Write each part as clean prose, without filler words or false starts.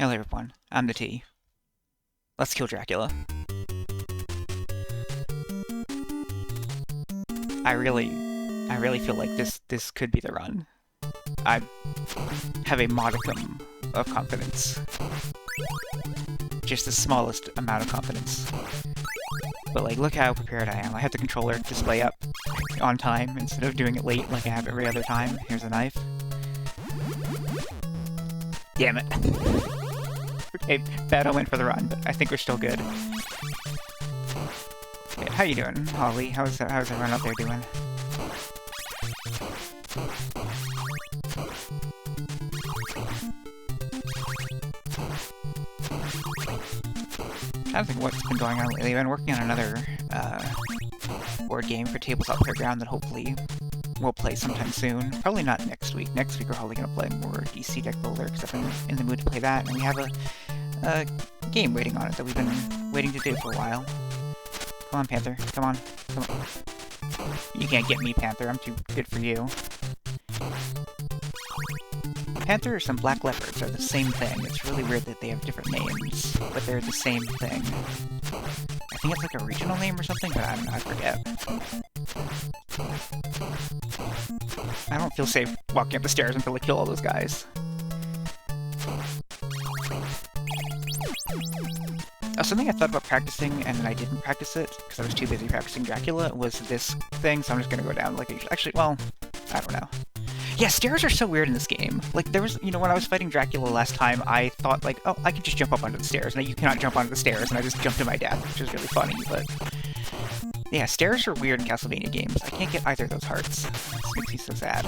Hello everyone, I'm the T. Let's kill Dracula. I really feel like this could be the run. I have a modicum of confidence. Just the smallest amount of confidence. But like, look how prepared I am. I have the controller display up on time instead of doing it late like I have every other time. Here's a knife. Damn it. Okay, bad omen for the run, but I think we're still good. Okay, how you doing, Holly? How's everyone out there doing? I don't think what's been going on lately. I've been working on another board game for Tabletop Playground that hopefully we'll play sometime soon. Probably not next week. Next week we're probably going to play more DC Deck Builder because I've been in the mood to play that, and we have a game waiting on it that we've been waiting to do for a while. Come on, Panther. Come on. Come on. You can't get me, Panther. I'm too good for you. Panthers and black leopards are the same thing. It's really weird that they have different names, but they're the same thing. I think it's like a regional name or something, but I forget. I don't feel safe walking up the stairs until I kill all those guys. Something I thought about practicing, and then I didn't practice it, because I was too busy practicing Dracula, was this thing, so I'm just gonna go down like I usually... Actually, well, I don't know. Yeah, stairs are so weird in this game. Like, there was, when I was fighting Dracula last time, I thought, like, oh, I could just jump up onto the stairs, and you cannot jump onto the stairs, and I just jumped to my death, which is really funny, but... Yeah, stairs are weird in Castlevania games. I can't get either of those hearts. This makes me so sad.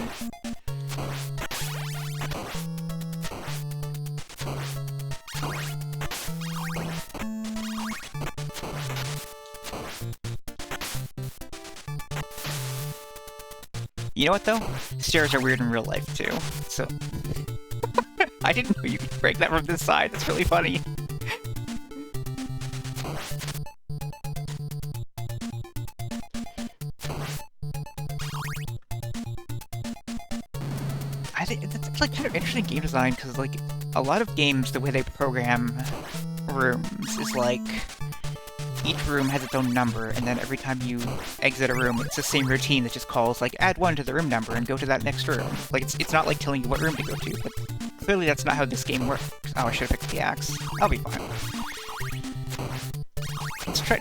You know what, though? Stairs are weird in real life, too. So... I didn't know you could break that from this side. That's really funny. I think it's like kind of interesting game design, because like a lot of games, the way they program rooms is like each room has its own number, and then every time you exit a room, it's the same routine that just calls like add 1 to the room number and go to that next room. Like it's not like telling you what room to go to, but clearly that's not how this game works. Oh, I should have picked the axe. I'll be fine.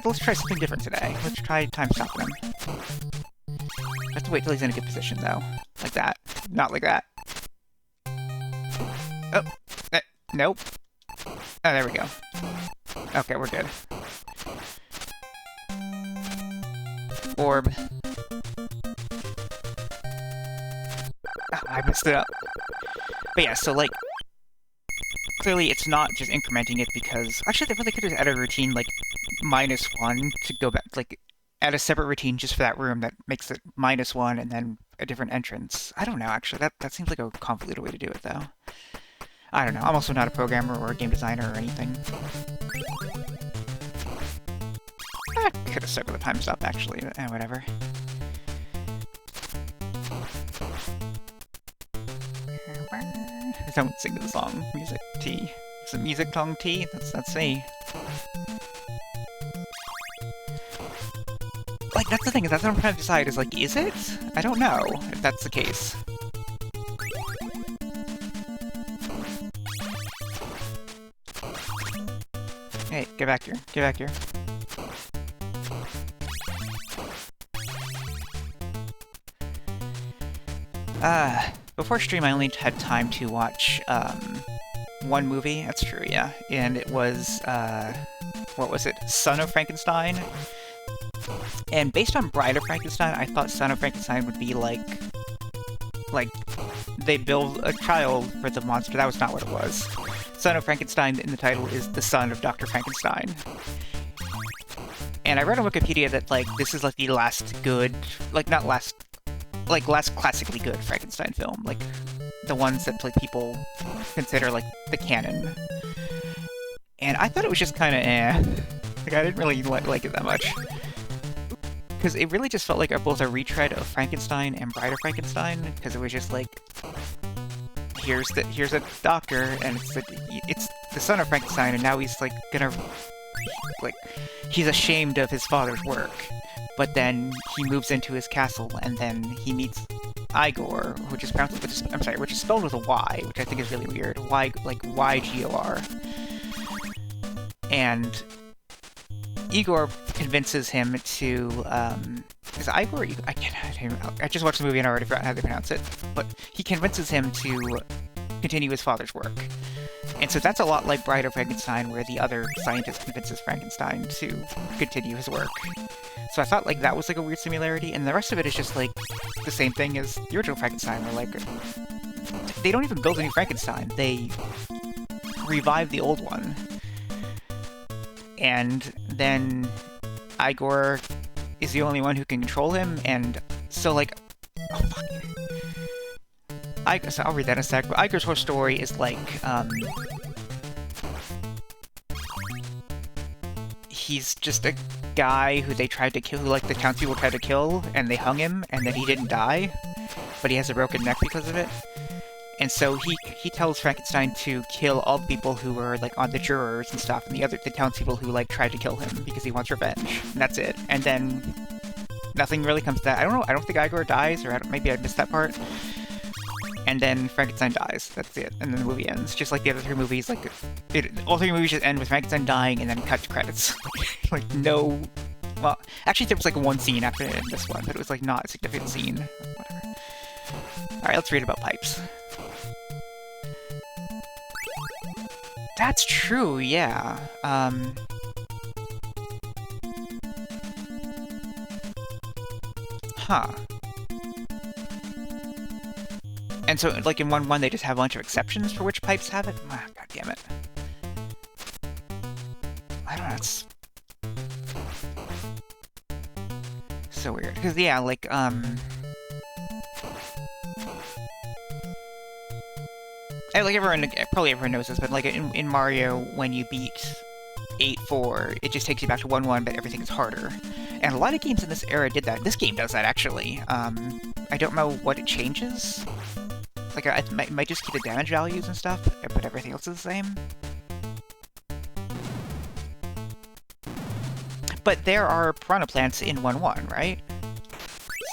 Let's try something different today. Let's try time stopping him. I have to wait till he's in a good position though. Like that. Not like that. Oh, nope. Oh, there we go. Okay, we're good. Orb. Oh, I messed it up. But yeah, so like, clearly it's not just incrementing it because... Actually, they really could have added a routine like -1 to go back, like, add a separate routine just for that room that makes it -1 and then a different entrance. I don't know, actually. That seems like a convoluted way to do it, though. I don't know. I'm also not a programmer or a game designer or anything. I could have stuck with a time stop, actually. Whatever. Don't sing the song. Music T. Is it Music Tongue T? That's me. Like, that's the thing, is that's what I'm trying to decide, is like, is it? I don't know if that's the case. Hey, get back here. Get back here. Before stream I only had time to watch, one movie, that's true, yeah. And it was, what was it? Son of Frankenstein? And based on Bride of Frankenstein, I thought Son of Frankenstein would be like, they build a child for the monster. That was not what it was. Son of Frankenstein in the title is the son of Dr. Frankenstein. And I read on Wikipedia that, like, this is, like, the last good, like, not last, like, last classically good Frankenstein film. Like, the ones that, like, people consider, like, the canon. And I thought it was just kind of eh. Like, I didn't really like it that much. Because it really just felt like both a retread of Frankenstein and Bride of Frankenstein, because it was just, like, here's a doctor, and it's the son of Frankenstein, and now he's like gonna like he's ashamed of his father's work, but then he moves into his castle, and then he meets Igor, which is spelled with a Y, which I think is really weird. Y, like Y-G-O-R. And Igor convinces him to, is it Igor? I just watched the movie and I already forgot how they pronounce it. But he convinces him to continue his father's work. And so that's a lot like Bride of Frankenstein, where the other scientist convinces Frankenstein to continue his work. So I thought, like, that was, like, a weird similarity, and the rest of it is just, like, the same thing as the original Frankenstein, where, like, they don't even build a new Frankenstein, they revive the old one. And then Igor is the only one who can control him, and so, like, oh, fuck. So I'll read that in a sec, but Igor's whole story is, like, he's just a guy who they tried to kill, who, like, the townspeople tried to kill, and they hung him, and then he didn't die, but he has a broken neck because of it. And so he tells Frankenstein to kill all the people who were, like, on the jurors and stuff, and the townspeople who, like, tried to kill him because he wants revenge. And that's it. And then nothing really comes to that. I don't know. I don't think Igor dies, or maybe I missed that part. And then Frankenstein dies. That's it. And then the movie ends. Just like the other three movies. Like, all three movies just end with Frankenstein dying and then cut to credits. Like, no... Well, actually there was, like, one scene after this one, but it was, like, not a significant scene. Whatever. Alright, let's read about pipes. That's true, yeah. Huh. And so, like, in 1-1, they just have a bunch of exceptions for which pipes have it? Ah, God damn it. I don't know, it's... so weird. Because, yeah, like, like, probably everyone knows this, but, like, in Mario, when you beat 8-4, it just takes you back to 1-1, but everything is harder. And a lot of games in this era did that. This game does that, actually. I don't know what it changes. Like, it might just keep the damage values and stuff, but everything else is the same. But there are piranha plants in 1-1, right?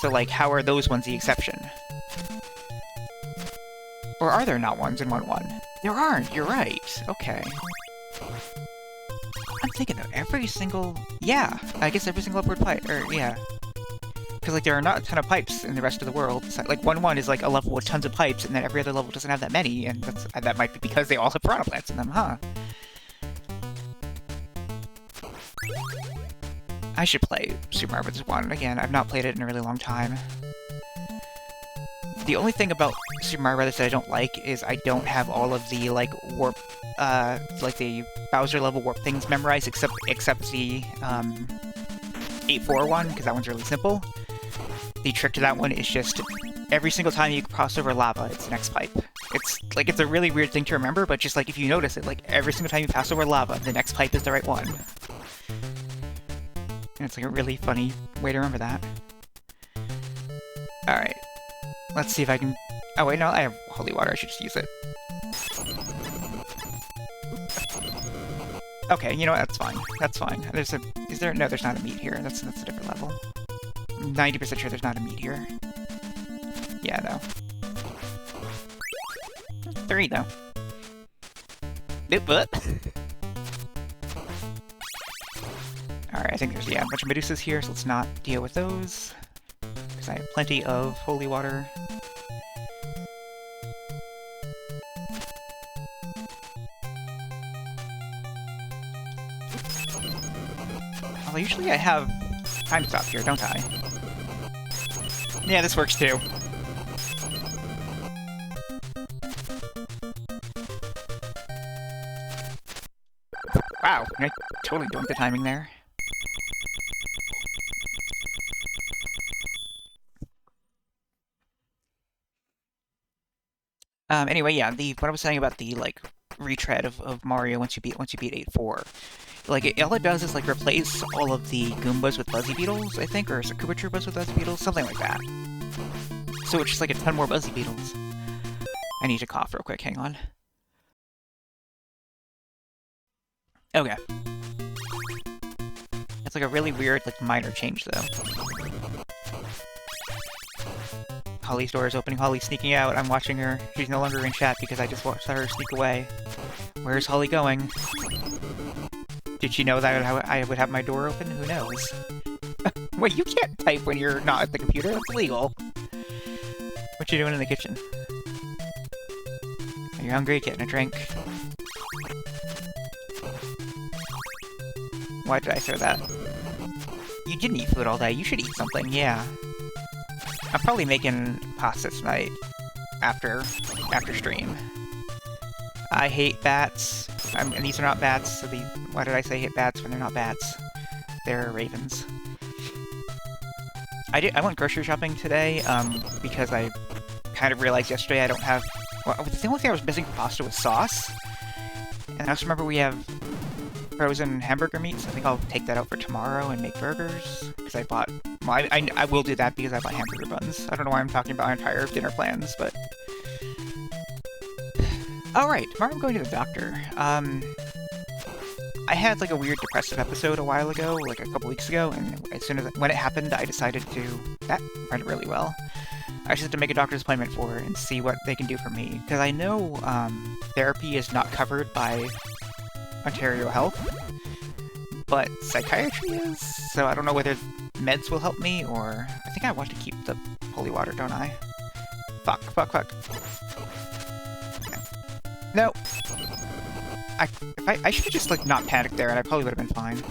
So, like, how are those ones the exception? Or are there not ones in 1-1? There aren't, you're right. Okay. I'm thinking of every single... Yeah, I guess every single upward pipe, or, yeah. Because, like, there are not a ton of pipes in the rest of the world. So, like, 1-1 is, like, a level with tons of pipes, and then every other level doesn't have that many, and that might be because they all have piranha plants in them, huh? I should play Super Mario Bros. 1 again. I've not played it in a really long time. The only thing about Super Mario Bros. That I don't like is I don't have all of the, like, warp, like, the Bowser level warp things memorized, except the, 8-4 one, because that one's really simple. The trick to that one is just every single time you cross over lava, it's the next pipe. It's, like, it's a really weird thing to remember, but just, like, if you notice it, like, every single time you pass over lava, the next pipe is the right one. And it's, like, a really funny way to remember that. Alright. Let's see if I can... Oh, wait, no, I have holy water. I should just use it. Okay, you know what? That's fine. That's fine. There's a... Is there... No, there's not a meat here. That's a different level. I'm 90% sure there's not a meat here. Yeah, no. 3, though. What? Alright, I think there's, yeah, a bunch of Medusas here, so let's not deal with those. Because I have plenty of holy water. Well, usually I have time stop here, don't I? Yeah, this works too. Wow, I totally dumped the timing there. Anyway, yeah, what I was saying about the, like, retread of Mario once you beat 8-4. Like, all it does is, like, replace all of the Goombas with Buzzy Beetles, I think, or is it Koopa Troopas with Buzzy Beetles? Something like that. So it's just, like, a ton more Buzzy Beetles. I need to cough real quick, hang on. Okay. It's like a really weird, like, minor change, though. Holly's door is opening. Holly's sneaking out. I'm watching her. She's no longer in chat because I just watched her sneak away. Where's Holly going? Did she know that I would have my door open? Who knows? Wait, you can't type when you're not at the computer. That's illegal. What you doing in the kitchen? Are you hungry? Getting a drink? Why did I throw that? You didn't eat food all day. You should eat something, yeah. I'm probably making pasta tonight after stream. I hate bats. And these are not bats, so why did I say hate bats when they're not bats? They're ravens. I went grocery shopping today, because I kind of realized yesterday I don't have... Well, the only thing I was missing for pasta was sauce. And I also remember we have frozen hamburger meat, so I think I'll take that out for tomorrow and make burgers. Because I bought... Well, I will do that because I bought hamburger buns. I don't know why I'm talking about our entire dinner plans, but... Alright, tomorrow I'm going to the doctor. I had like a weird depressive episode a while ago, like a couple weeks ago, and as soon as when it happened, I decided to... That went really well. I just had to make a doctor's appointment for it and see what they can do for me. Because I know therapy is not covered by Ontario Health, but psychiatry is, so I don't know whether meds will help me, or... I think I want to keep the holy water, don't I? Fuck. No! I should have just, like, not panicked there, and I probably would have been fine.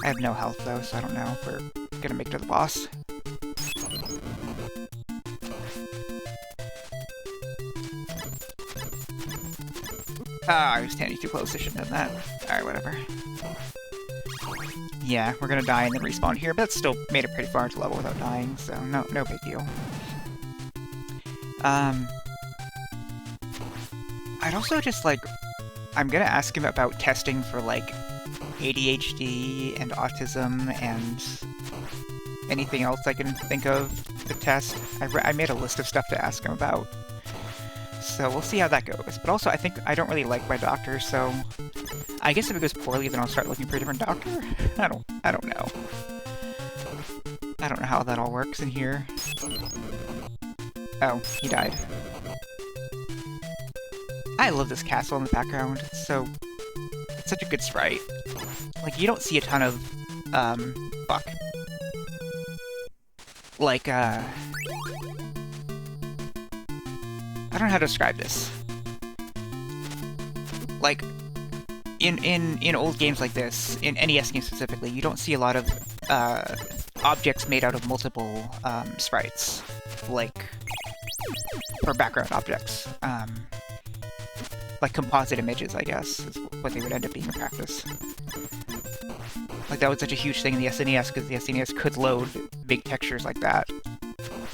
I have no health, though, so I don't know if we're gonna make it to the boss. Ah, I was standing too close, I shouldn't have done that. Alright, whatever. Yeah, we're gonna die and then respawn here, but that still made it pretty far into level without dying, so no big deal. I'd also just, like... I'm gonna ask him about testing for, like, ADHD and autism and anything else I can think of to test. I made a list of stuff to ask him about. So we'll see how that goes. But also, I think I don't really like my doctor, so... I guess if it goes poorly, then I'll start looking for a different doctor? I don't know. I don't know how that all works in here. Oh, he died. I love this castle in the background. It's such a good sprite. Like, you don't see a ton of, fuck. Like, I don't know how to describe this. Like, in old games like this, in NES games specifically, you don't see a lot of, objects made out of multiple, sprites. Like, for background objects. Like composite images, I guess, is what they would end up being in practice. Like, that was such a huge thing in the SNES, because the SNES could load big textures like that.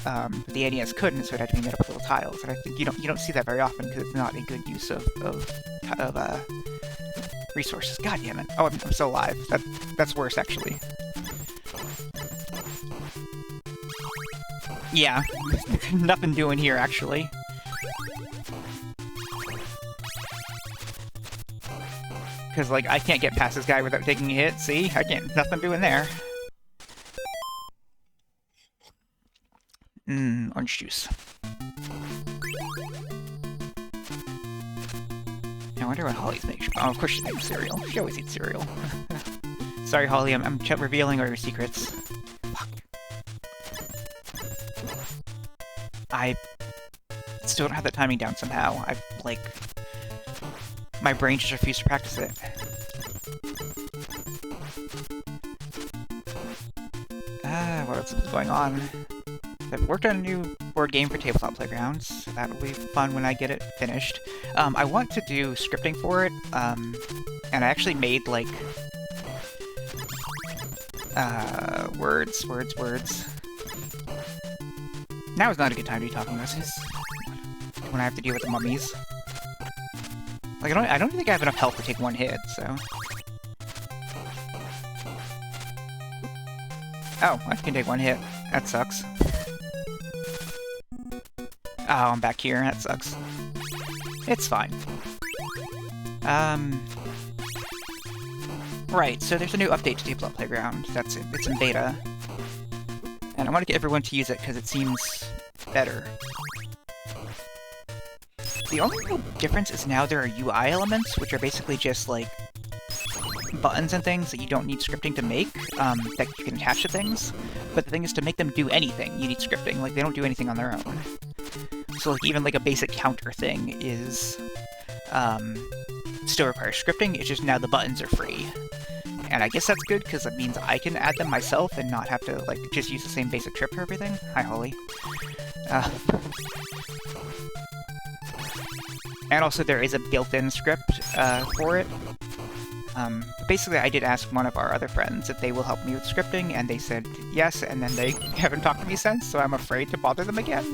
But the NES couldn't, so it had to be made up of little tiles. And I think you don't see that very often, because it's not a good use of resources. God damn it. Oh, I'm still alive. That's worse, actually. Yeah. Nothing doing here, actually. Because, like, I can't get past this guy without taking a hit, see? I can't... Nothing doing there. Orange juice. I wonder what Holly's making. Oh, of course she's making cereal. She always eats cereal. Sorry, Holly, I'm revealing all your secrets. Fuck. I still don't have that timing down somehow. My brain just refused to practice it. What else is going on? I've worked on a new board game for Tabletop Playgrounds, so that'll be fun when I get it finished. I want to do scripting for it, and I actually made, like... words. Now is not a good time to be talking about this. When I have to deal with the mummies. Like, I don't think I have enough health to take one hit, so... Oh, I can take one hit. That sucks. I'm back here. That sucks. It's fine. Right, so there's a new update to Deep Love Playground. That's it. It's in beta. And I want to get everyone to use it because it seems better. The only real difference is now there are UI elements, which are basically just, like, buttons and things that you don't need scripting to make, that you can attach to things. But the thing is, to make them do anything, you need scripting. Like, they don't do anything on their own. So, like, even, like, a basic counter thing is, still requires scripting, it's just now the buttons are free. And I guess that's good, because it means I can add them myself and not have to, like, just use the same basic trip for everything. Hi, Holly. And also there is a built-in script for it. Basically, I did ask one of our other friends if they will help me with scripting, and they said yes, and then they haven't talked to me since, so I'm afraid to bother them again.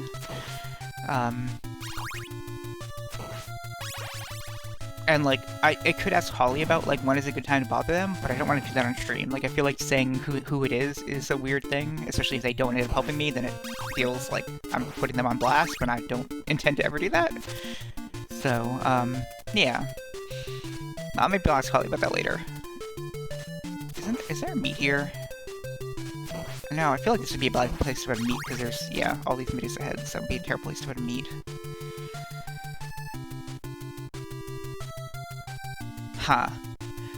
And, like, I could ask Holly about, like, when is a good time to bother them, but I don't want to do that on stream. Like, I feel like saying who it is a weird thing, especially if they don't end up helping me, then it feels like I'm putting them on blast when I don't intend to ever do that. So, yeah. Maybe I'll ask Holly about that later. Is there a meat here? No, I feel like this would be a bad place to put a meat, because there's, yeah, all these middies ahead, so it would be a terrible place to put a meat. Huh.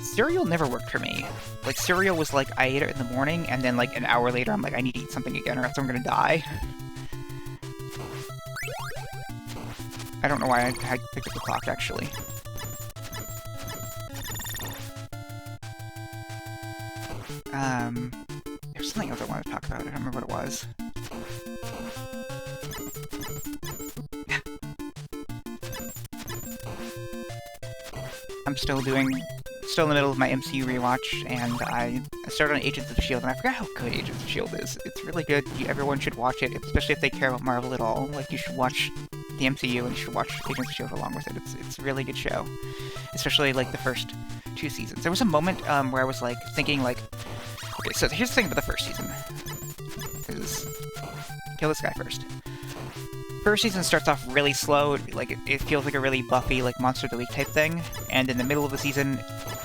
Cereal never worked for me. Like, cereal was like, I ate it in the morning, and then, like, an hour later, I'm like, I need to eat something again, or else I'm gonna die. I don't know why I picked up the clock, actually. There's something else I wanted to talk about. I don't remember what it was. I'm still in the middle of my MCU rewatch, and I started on Agents of S.H.I.E.L.D., and I forgot how good Agents of S.H.I.E.L.D. is. It's really good. Everyone should watch it, especially if they care about Marvel at all. Like, you should watch the MCU, and you should watch Agents of S.H.I.E.L.D. along with it. It's a really good show. Especially, like, the first 2 seasons. There was a moment where I was, like, thinking, like, okay, so here's the thing about the first season. Kill this guy first. First season starts off really slow, like, it feels like a really Buffy, like, Monster of the Week type thing, and in the middle of the season,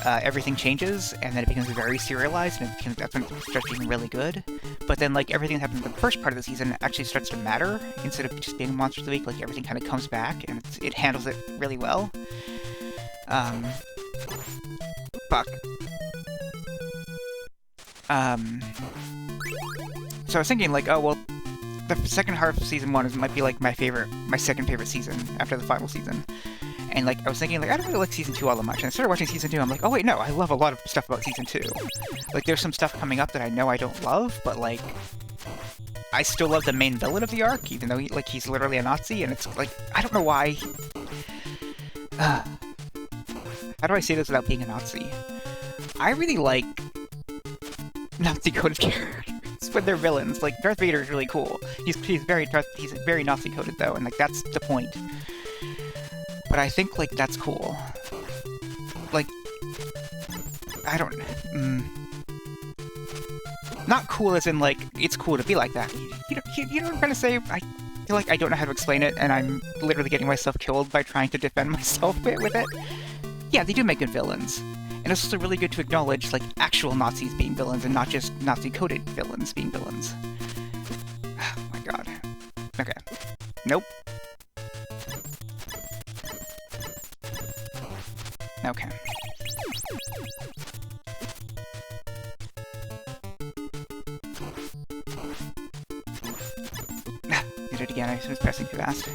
everything changes, and then it becomes very serialized, and that's when it starts being really good. But then, like, everything that happened in the first part of the season actually starts to matter, instead of just being Monster of the Week, like, everything kind of comes back, and it handles it really well. Fuck. So I was thinking, like, oh, well, the second half of season 1 might be, like, my second favorite season after the final season. And, like, I was thinking, like, I don't really like season 2 all that much. And I started watching season 2, I'm like, oh, wait, no, I love a lot of stuff about season 2. Like, there's some stuff coming up that I know I don't love, but, like, I still love the main villain of the arc, even though, he's literally a Nazi, and it's, like, I don't know why. How do I say this without being a Nazi? I really like Nazi-coded characters when they're villains. Like, Darth Vader is really cool. He's very Nazi-coded, though, and, like, that's the point. But I think, like, that's cool. Like, I don't... Not cool as in, like, it's cool to be like that. You know what I'm trying to say? I feel like I don't know how to explain it, and I'm literally getting myself killed by trying to defend myself with it. Yeah, they do make good villains. And it's also really good to acknowledge, like, actual Nazis being villains and not just Nazi-coded villains being villains. Oh my god. Okay. Nope. Okay. Did it again. I was pressing too fast.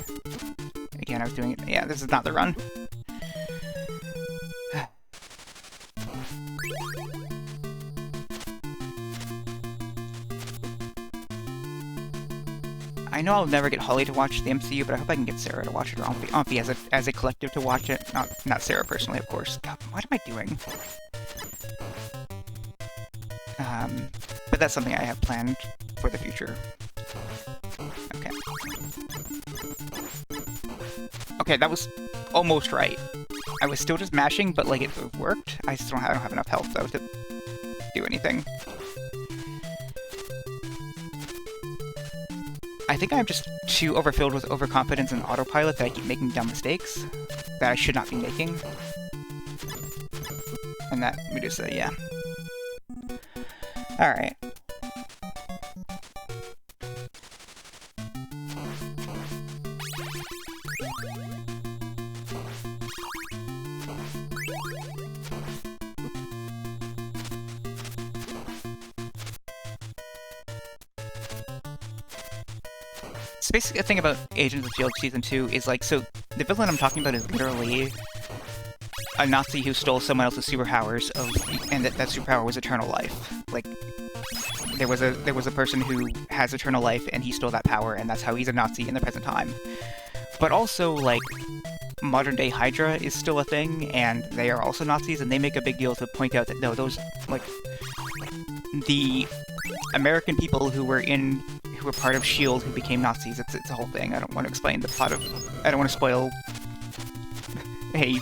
Again, I was doing it. Yeah, this is not the run. I know I'll never get Holly to watch the MCU, but I hope I can get Sarah to watch it, or Amphi as a collective to watch it. Not Sarah personally, of course. God, what am I doing? But that's something I have planned for the future. Okay. Okay, that was almost right. I was still just mashing, but, like, it worked. I don't have enough health, though, to do anything. I think I'm just too overfilled with overconfidence and autopilot that I keep making dumb mistakes that I should not be making. And that Medusa, yeah. Alright. So basically, the thing about Agents of S.H.I.E.L.D. Season 2 is, like, so the villain I'm talking about is literally a Nazi who stole someone else's superpowers, and that superpower was eternal life. Like, there was a person who has eternal life, and he stole that power, and that's how he's a Nazi in the present time. But also, like, modern-day Hydra is still a thing, and they are also Nazis, and they make a big deal to point out that, no, those, like, the American people who were part of S.H.I.E.L.D. who became Nazis, it's a whole thing. I don't want to explain the plot of... I don't want to spoil a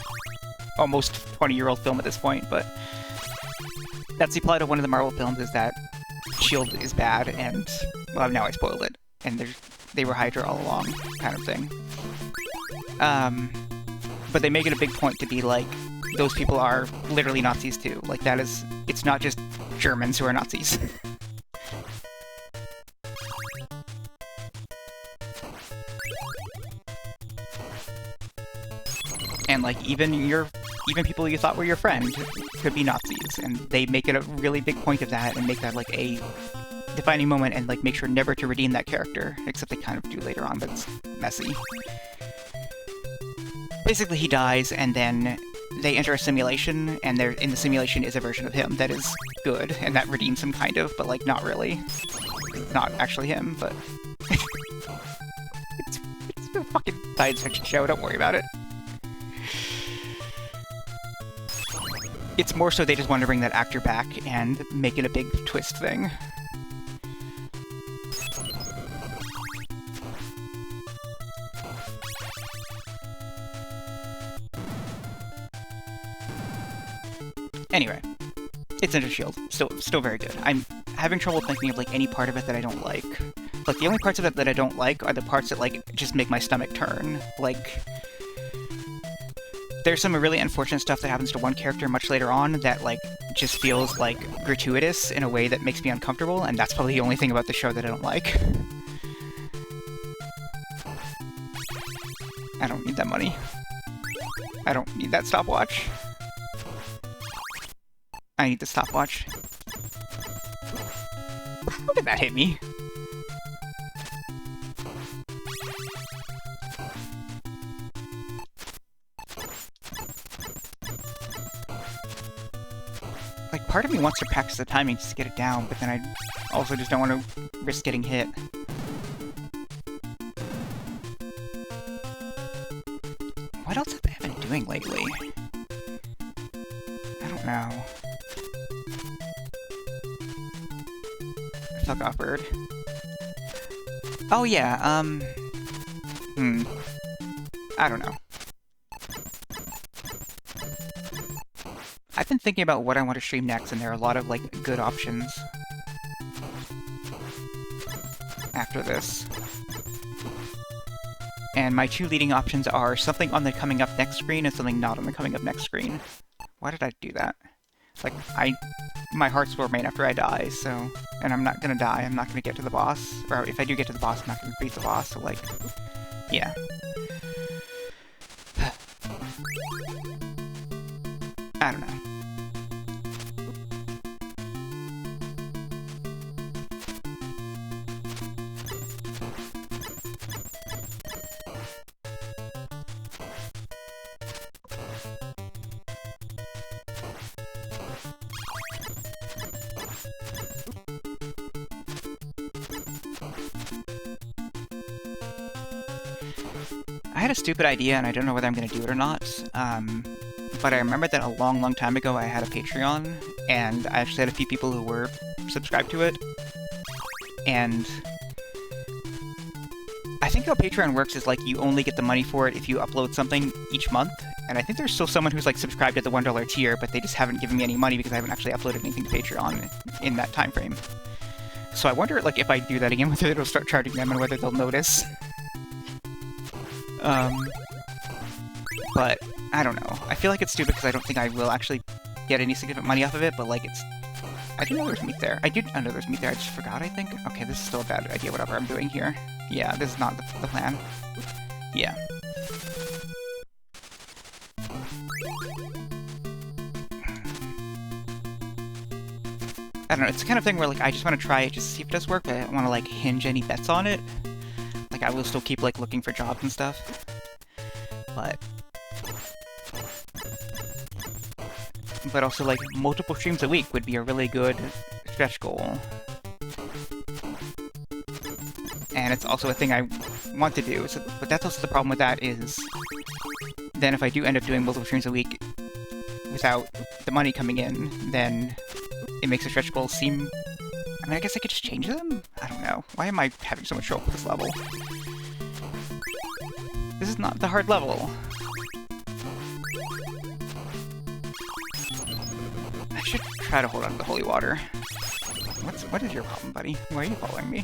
almost 20-year-old film at this point, but that's the plot of one of the Marvel films, is that S.H.I.E.L.D. is bad, and, well, now I spoiled it, and they were Hydra all along, kind of thing. But they make it a big point to be like, those people are literally Nazis too. Like, that is... It's not just Germans who are Nazis. And, like, even people you thought were your friend could be Nazis, and they make it a really big point of that, and make that, like, a defining moment, and, like, make sure never to redeem that character, except they kind of do later on, but it's messy. Basically, he dies, and then they enter a simulation, and in the simulation is a version of him that is good, and that redeems him, kind of, but, like, not really. It's not actually him, but... it's a fucking science fiction show, don't worry about it. It's more so they just want to bring that actor back and make it a big twist thing. Anyway, it's Agents of S.H.I.E.L.D. Still very good. I'm having trouble thinking of, like, any part of it that I don't like. Like, the only parts of it that I don't like are the parts that, like, just make my stomach turn. Like... There's some really unfortunate stuff that happens to one character much later on that, like, just feels, like, gratuitous in a way that makes me uncomfortable, and that's probably the only thing about the show that I don't like. I don't need that money. I don't need that stopwatch. I need the stopwatch. How did that hit me? Like, part of me wants to practice the timing just to get it down, but then I also just don't want to risk getting hit. What else have I been doing lately? I don't know. Fuck off, bird. Oh yeah, I don't know. I've been thinking about what I want to stream next, and there are a lot of, like, good options after this. And my two leading options are something on the coming up next screen and something not on the coming up next screen. Why did I do that? Like, my hearts will remain after I die, so... And I'm not gonna die, I'm not gonna get to the boss. Or if I do get to the boss, I'm not gonna beat the boss, so, like... Yeah. I don't know. I had a stupid idea, and I don't know whether I'm going to do it or not, but I remember that a long, long time ago I had a Patreon, and I actually had a few people who were subscribed to it, and I think how Patreon works is, like, you only get the money for it if you upload something each month, and I think there's still someone who's, like, subscribed at the $1 tier, but they just haven't given me any money because I haven't actually uploaded anything to Patreon in that time frame. So I wonder, like, if I do that again, whether it'll start charging them and whether they'll notice. But I don't know. I feel like it's stupid because I don't think I will actually get any significant money off of it, but, like, it's... I didn't know there's meat there. I know there's meat there, I just forgot, I think. Okay, this is still a bad idea, whatever I'm doing here. Yeah, this is not the plan. Yeah. I don't know, it's the kind of thing where, like, I just want to try it just to see if it does work, but I don't want to, like, hinge any bets on it. Like, I will still keep, like, looking for jobs and stuff. But also, like, multiple streams a week would be a really good stretch goal. And it's also a thing I want to do, so, but that's also the problem with that is... Then if I do end up doing multiple streams a week without the money coming in, then it makes the stretch goals seem... I mean, I guess I could just change them? I don't know. Why am I having so much trouble with this level? This is not the hard level. I should try to hold on to the holy water. What is your problem, buddy? Why are you following me?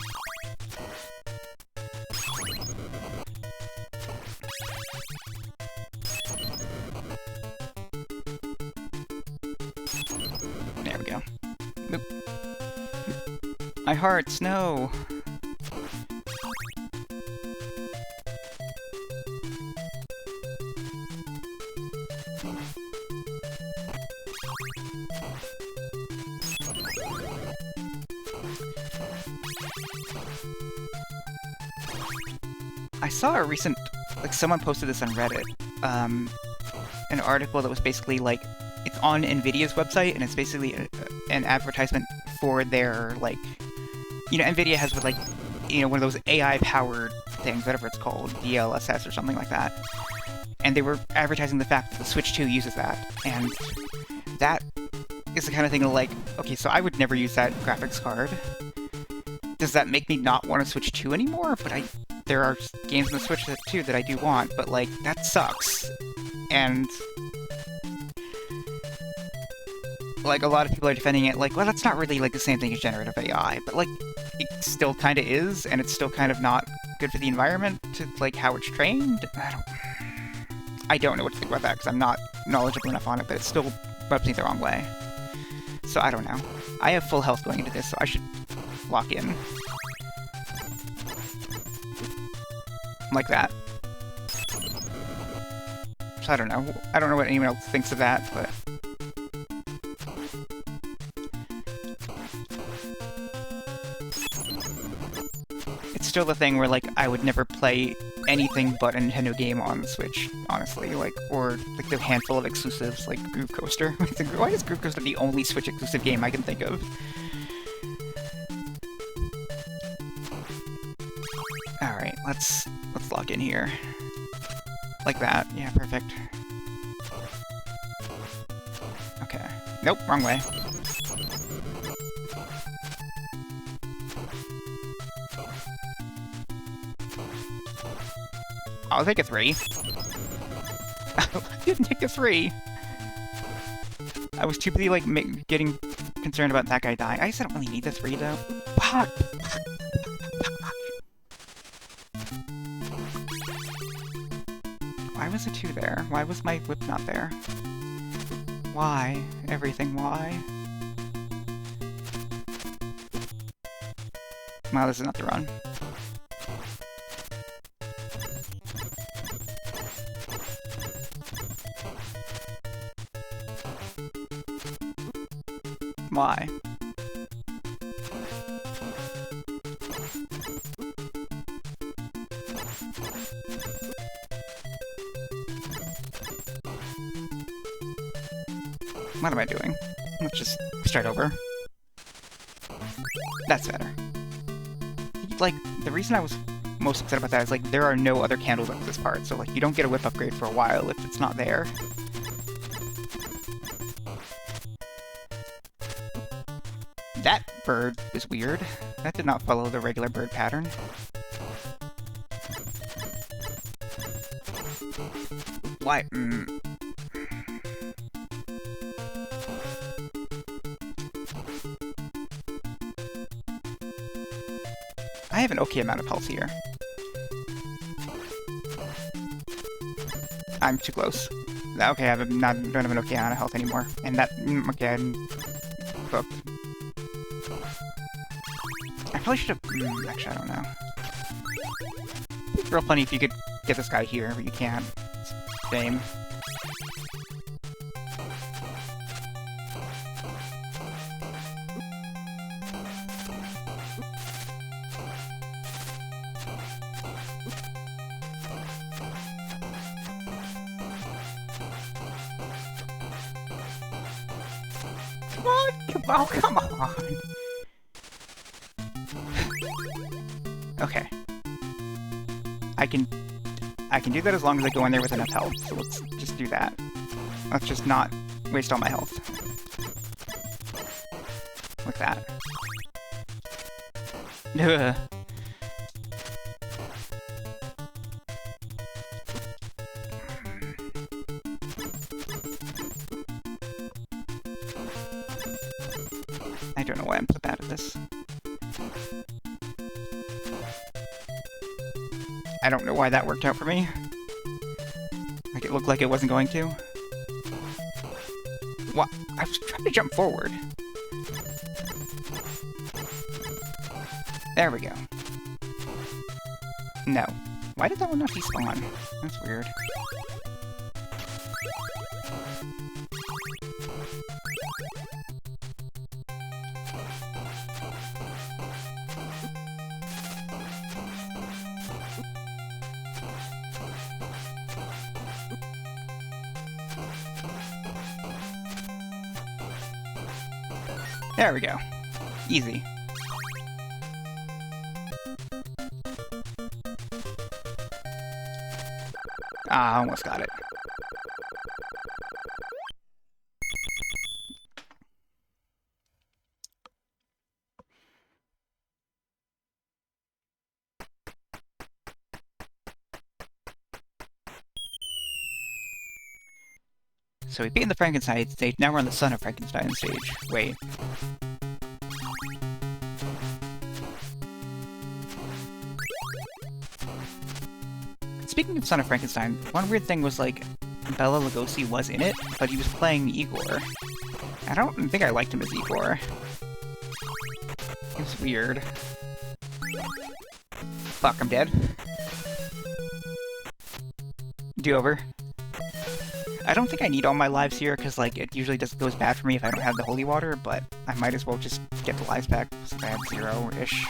There we go. Oop. My hearts, no! I saw a recent, like, someone posted this on Reddit, an article that was basically, like, it's on NVIDIA's website, and it's basically an advertisement for their, like, you know, NVIDIA has, like, you know, one of those AI-powered things, whatever it's called, DLSS or something like that, and they were advertising the fact that the Switch 2 uses that, and that is the kind of thing like, okay, so I would never use that graphics card. Does that make me not want to Switch 2 anymore? But there are games on the Switch 2 that I do want, but, like, that sucks. And, like, a lot of people are defending it, like, well, that's not really, like, the same thing as generative AI, but, like, it still kind of is, and it's still kind of not good for the environment to, like, how it's trained. I don't know what to think about that, because I'm not knowledgeable enough on it, but it still rubs me the wrong way. So, I don't know. I have full health going into this, so I should lock in. Like that. So I don't know. I don't know what anyone else thinks of that, but... It's still the thing where, like, I would never play anything but a Nintendo game on the Switch, honestly. Like, or, like, the handful of exclusives, like Groove Coaster. Why is Groove Coaster the only Switch exclusive game I can think of? Alright, let's lock in here. Like that. Yeah, perfect. Okay. Nope, wrong way. I'll take a 3. I didn't take a 3! I was too busy, like, getting concerned about that guy dying. I guess I don't really need the 3, though. Fuck! Why was the 2 there? Why was my whip not there? Why? Everything, why? Wow, this is not the run. Why? What am I doing? Let's just start over. That's better. Like, the reason I was most upset about that is, like, there are no other candles up this part, so, like, you don't get a whip upgrade for a while if it's not there. That bird is weird. That did not follow the regular bird pattern. Why? I have an okay amount of health here. I'm too close. Okay, I don't have an okay amount of health anymore. And that... okay, I'm booked. I probably should have... actually, I don't know. It's real funny if you could get this guy here, but you can't. Same. Oh, come on! Okay. I can do that as long as I go in there with enough health, so let's just do that. Let's just not waste all my health. Like that. Ugh. I don't know why I'm so bad at this. I don't know why that worked out for me. Like, it looked like it wasn't going to. What? I was trying to jump forward. There we go. No. Why did that one not despawn? That's weird. There we go. Easy. Ah, almost got it. So we beat the Frankenstein stage, now we're on the Son of Frankenstein stage. Wait. Speaking of Son of Frankenstein, one weird thing was, like, Bela Lugosi was in it, but he was playing Igor. I don't think I liked him as Igor. It was weird. Fuck, I'm dead. Do over. I don't think I need all my lives here, because, like, it usually just goes bad for me if I don't have the holy water, but I might as well just get the lives back, since I have 0-ish.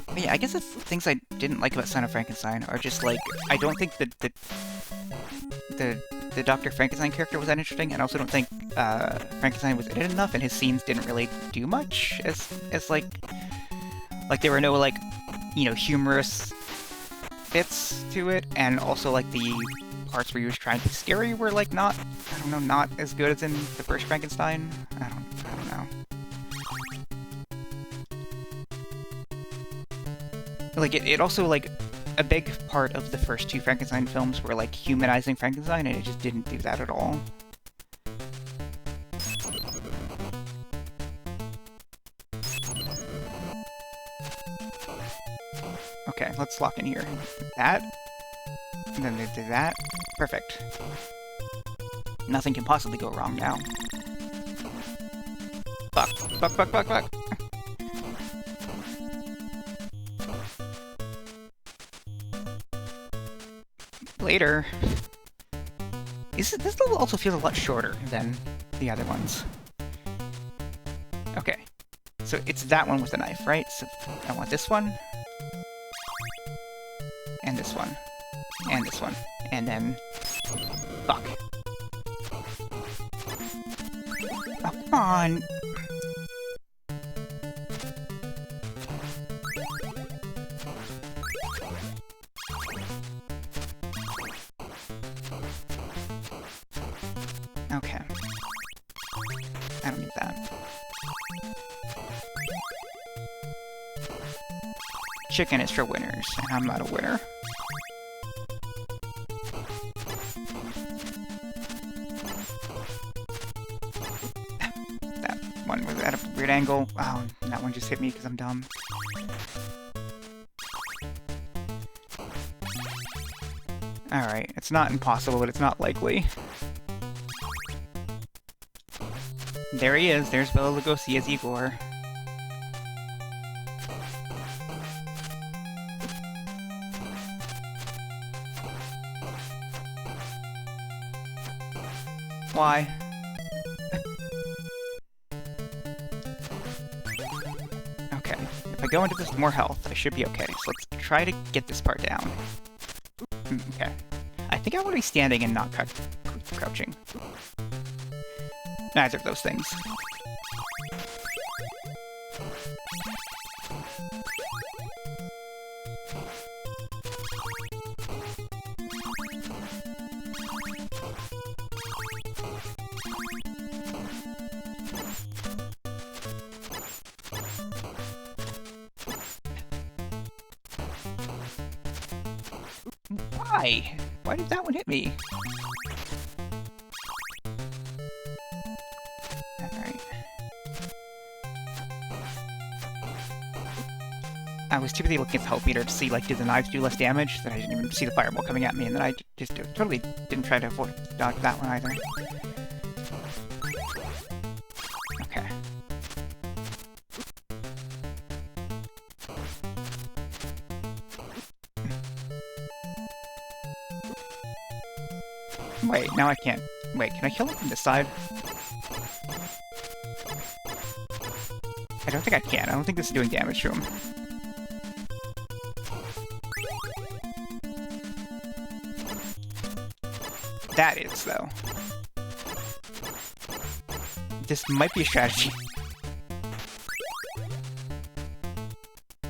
But yeah, I guess the things I didn't like about Son of Frankenstein are just, like, I don't think that the Dr. Frankenstein character was that interesting, and I also don't think Frankenstein was in it enough, and his scenes didn't really do much as like there were no, like, you know, humorous bits to it, and also, like, the parts where he was trying to be scary were, like, not, I don't know, not as good as in the first Frankenstein. I don't know. Like, it also, like, a big part of the first two Frankenstein films were, like, humanizing Frankenstein, and it just didn't do that at all. Okay, let's lock in here. That. And then do that. Perfect. Nothing can possibly go wrong now. Fuck. Fuck, fuck, fuck, fuck. Later. This level also feels a lot shorter than the other ones. Okay. So it's that one with the knife, right? So I want this one. And this one. And this one. And then... Fuck. Oh, come on! Okay. I don't need that. Chicken is for winners, and I'm not a winner. That one was at a weird angle. Oh, that one just hit me because I'm dumb. Alright, it's not impossible, but it's not likely. There he is, there's Bela Lugosi as Igor. Why? Okay, if I go into this with more health, I should be okay. So let's try to get this part down. Okay. I think I want to be standing and not crouching. Neither of those things. Why? Why did that one hit me? Alright. I was too busy looking at the health meter to see, like, did the knives do less damage? That I didn't even see the fireball coming at me, and then I just totally didn't try to dodge that one either. Okay. Wait, now I can't. Wait, can I kill him from this side? I don't think I can. I don't think this is doing damage to him. That is, though. This might be a strategy.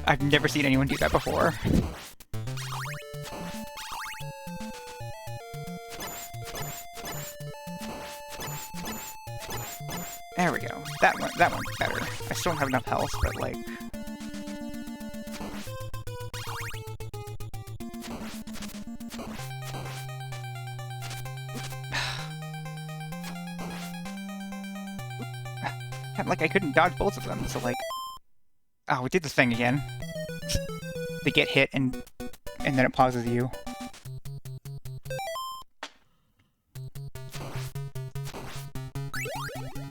I've never seen anyone do that before. There we go. That one's better. I still don't have enough health, but like... like, I couldn't dodge both of them, so like... Oh, we did this thing again. They get hit, and then it pauses you.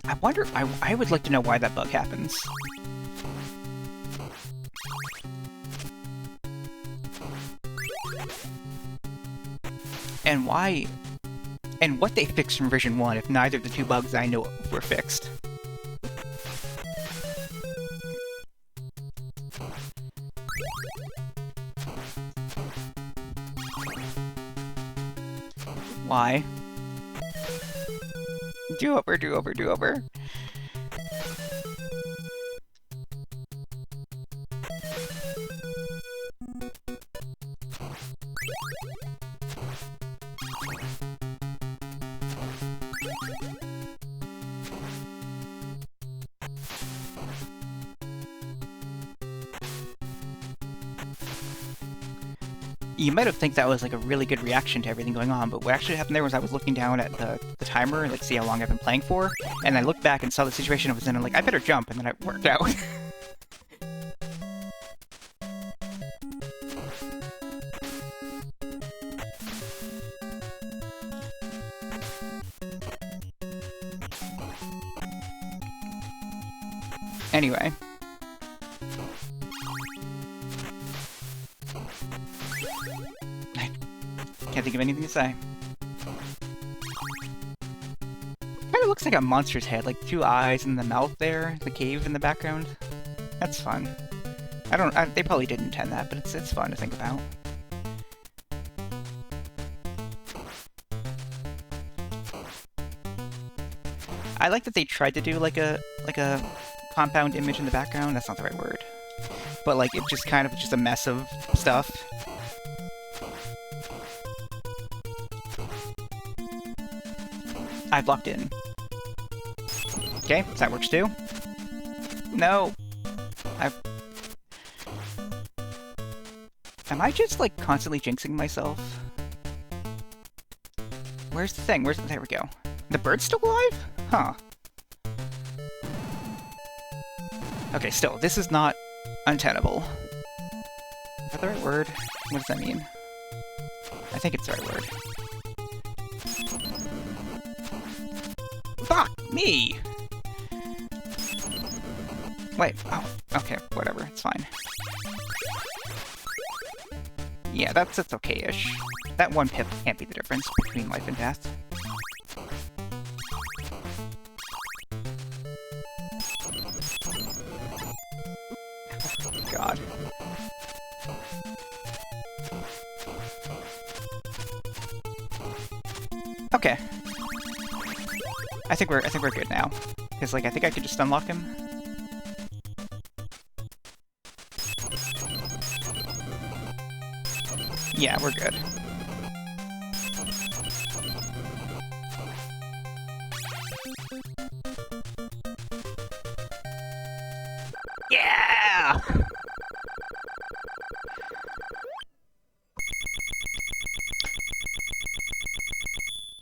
I wonder... I would like to know why that bug happens. And why... And what they fixed from version 1 if neither of the two bugs I know were fixed. Why? Do over, do over, do over. You might have think that was like a really good reaction to everything going on, but what actually happened there was I was looking down at the timer, like see how long I've been playing for, and I looked back and saw the situation I was in, and I'm like, I better jump, and then it worked out. Anyway. Can't think of anything to say. Kinda looks like a monster's head, like 2 eyes and the mouth there, the cave in the background. That's fun. They probably didn't intend that, but it's fun to think about. I like that they tried to do like a compound image in the background. That's not the right word. But like it's just kind of just a mess of stuff. I've locked in. Okay, that works too. No! I just, like, constantly jinxing myself? Where's the thing? There we go. The bird's still alive? Huh. Okay, still, this is not untenable. Is that the right word? What does that mean? I think it's the right word. Fuck me! Wait, oh, okay, whatever, it's fine. Yeah, that's okay-ish. That one pip can't be the difference between life and death. God. Okay. I think we're good now. Because, like, I think I could just unlock him. Yeah, we're good. Yeah!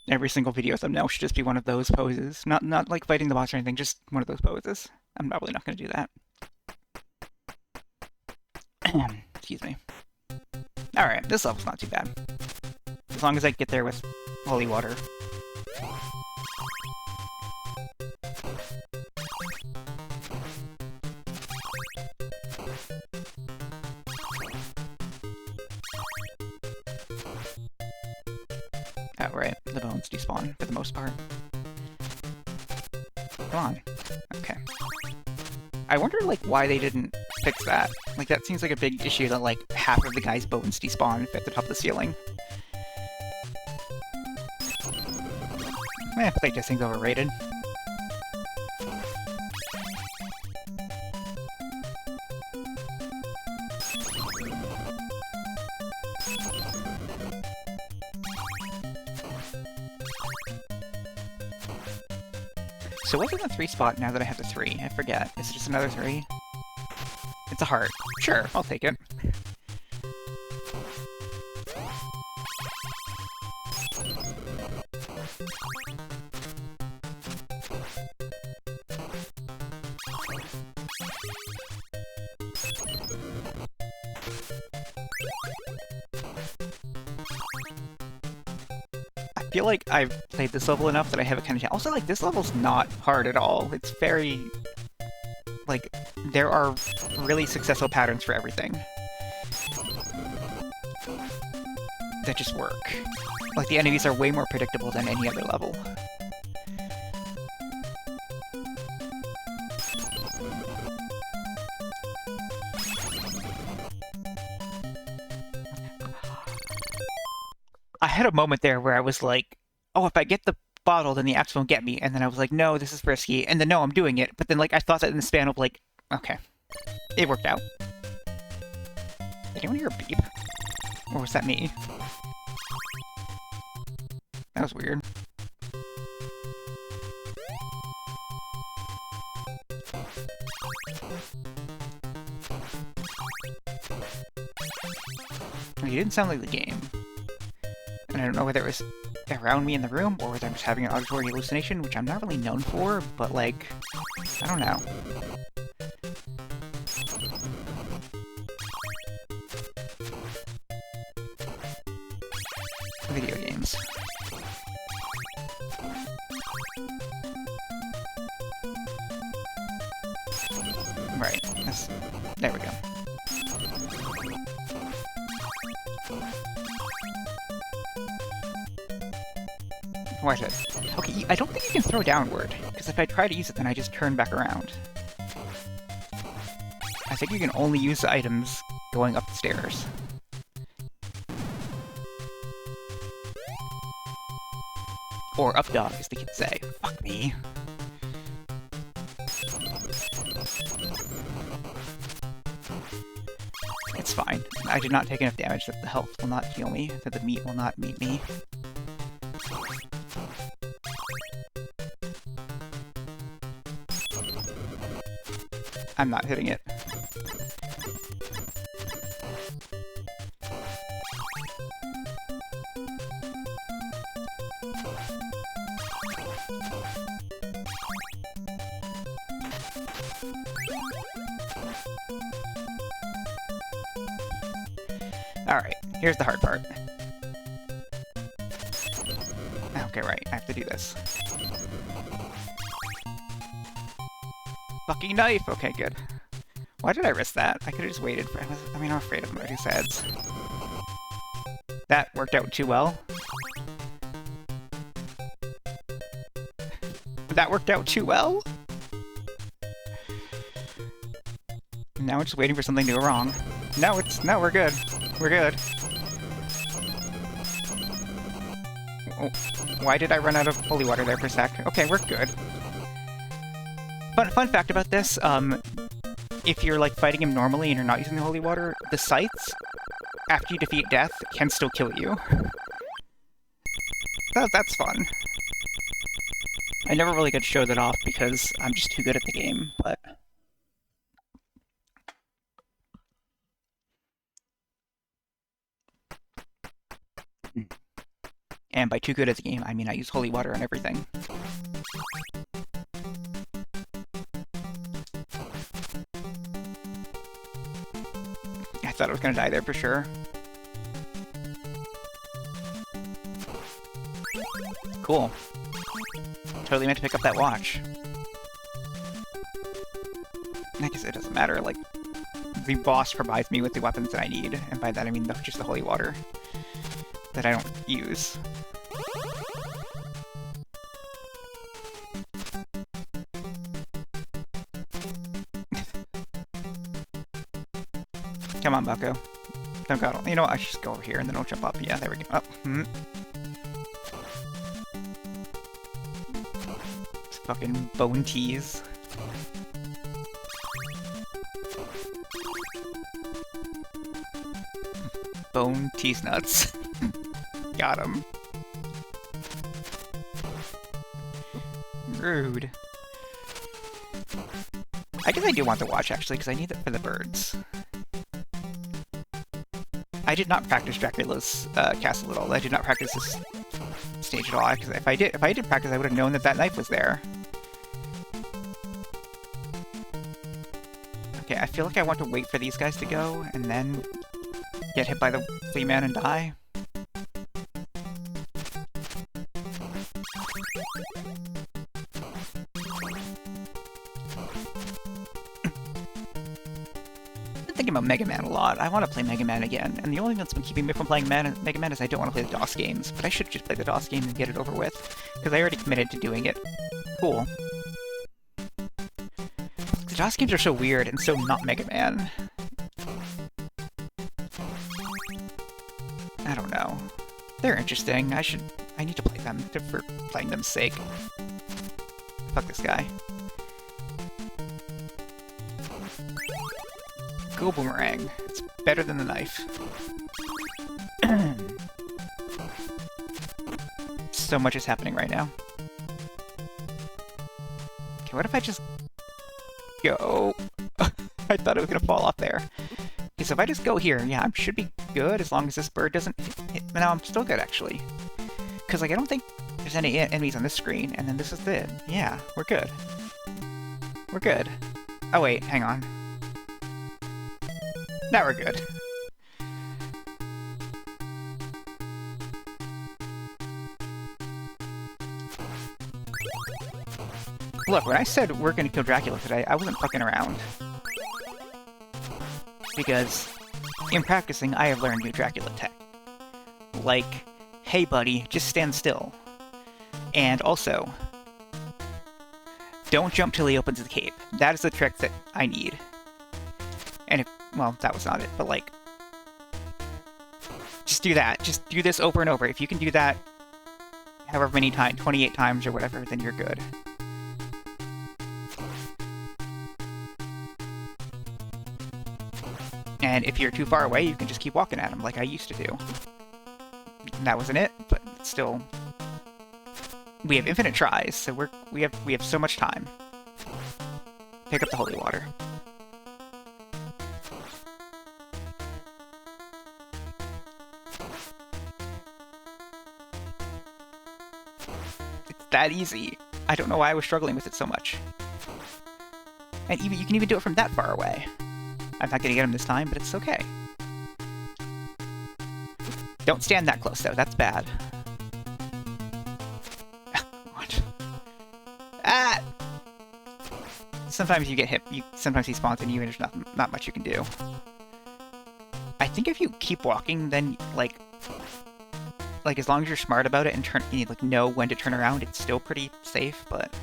Every single video thumbnail should just be one of those poses. Not like fighting the boss or anything, just one of those poses. I'm probably not going to do that. Excuse me. Alright, this level's not too bad. As long as I get there with holy water. Oh, right. The bones despawn, for the most part. Come on. Okay. I wonder, like, why they didn't fix that. Like, that seems like a big issue that, like, half of the guy's bones despawn at the top of the ceiling. I think this thing's overrated. So what's in the 3 spot now that I have the 3? I forget. Is it just another 3? It's a heart. Sure, I'll take it. I feel like I've played this level enough that I have it kind of... Also, like, this level's not hard at all. It's very... Like, there are really successful patterns for everything that just work. Like, the enemies are way more predictable than any other level. I had a moment there where I was like, oh, if I get the bottle, then the axe won't get me. And then I was like, no, this is risky. And then, no, I'm doing it. But then, like, I thought that in the span of, like, okay. It worked out. Did anyone hear a beep? Or was that me? That was weird. You didn't sound like the game. And I don't know whether it was around me in the room, or whether I'm just having an auditory hallucination, which I'm not really known for, but, like, I don't know. Video games. Right. There we go. Why is it? Okay, I don't think you can throw downward, because if I try to use it, then I just turn back around. I think you can only use the items going up the stairs. Or up dog, as the kids say. Fuck me. It's fine. I did not take enough damage that the health will not heal me, that the meat will not meet me. I'm not hitting it. Alright, here's the hard part. Okay, right, I have to do this. Fucking knife! Okay, good. Why did I risk that? I could've just waited for... I mean, I'm afraid of Mojo's heads. That worked out too well. That worked out too well? Now we're just waiting for something to go wrong. No, we're good. We're good. Oh, why did I run out of holy water there for a sec? Okay, we're good. Fun fact about this, if you're like fighting him normally and you're not using the holy water, the scythes, after you defeat death, can still kill you. That's fun. I never really get to show that off because I'm just too good at the game, but... And by too good at the game, I mean I use holy water on everything. I thought I was gonna die there for sure. Cool. Totally meant to pick up that watch. I guess it doesn't matter, like, the boss provides me with the weapons that I need, and by that I mean just the holy water that I don't use. Come on, Bucko. Oh god, you know what, I should just go over here and then I'll jump up. Yeah, there we go. Oh, It's fucking bone tease. Bone tease nuts. Got him. Rude. I guess I do want the watch, actually, because I need it for the birds. I did not practice Dracula's castle at all. I did not practice this stage at all, because if I did practice, I would have known that that knife was there. Okay, I feel like I want to wait for these guys to go, and then get hit by the flea man and die. Thinking about Mega Man a lot. I want to play Mega Man again, and the only thing that's been keeping me from playing Mega Man is I don't want to play the DOS games, but I should just play the DOS games and get it over with, because I already committed to doing it. Cool. The DOS games are so weird and so not Mega Man. I don't know. They're interesting. I need to play them for playing them's sake. Fuck this guy. Go boomerang. It's better than the knife. So much is happening right now. Okay, what if I just go? I thought it was gonna fall off there. Okay, so if I just go here, yeah, I should be good as long as this bird doesn't hit. No, I'm still good, actually. Because, like, I don't think there's any enemies on this screen, and then this is it. Yeah, we're good. We're good. Oh, wait, hang on. Now we're good. Look, when I said we're gonna kill Dracula today, I wasn't fucking around. Because in practicing, I have learned new Dracula tech. Like, hey buddy, just stand still. And also, don't jump till he opens the cape. That is the trick that I need. And if, well, that was not it, but like, just do that. Just do this over and over. If you can do that however many times, 28 times or whatever, then you're good. And if you're too far away, you can just keep walking at him like I used to do. And that wasn't it, but still, we have infinite tries, so we have so much time. Pick up the holy water. It's that easy. I don't know why I was struggling with it so much. And even you can even do it from that far away. I'm not gonna get him this time, but it's okay. Don't stand that close, though. That's bad. What? Ah! Sometimes you get hit. Sometimes he spawns in you, and there's not much you can do. I think if you keep walking, then like as long as you're smart about it and you like know when to turn around, it's still pretty safe. But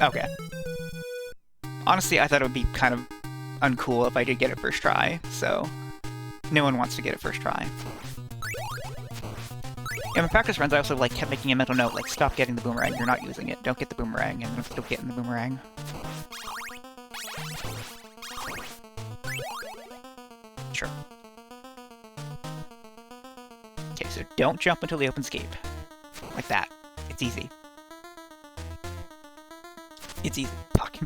okay. Honestly, I thought it would be kind of uncool if I did get it first try, so no one wants to get it first try. In my practice runs, I also like kept making a mental note, like, stop getting the boomerang, you're not using it. Don't get the boomerang, and I'm still getting the boomerang. Sure. Okay, so don't jump until the opens escape. Like that. It's easy. It's easy. Fuck.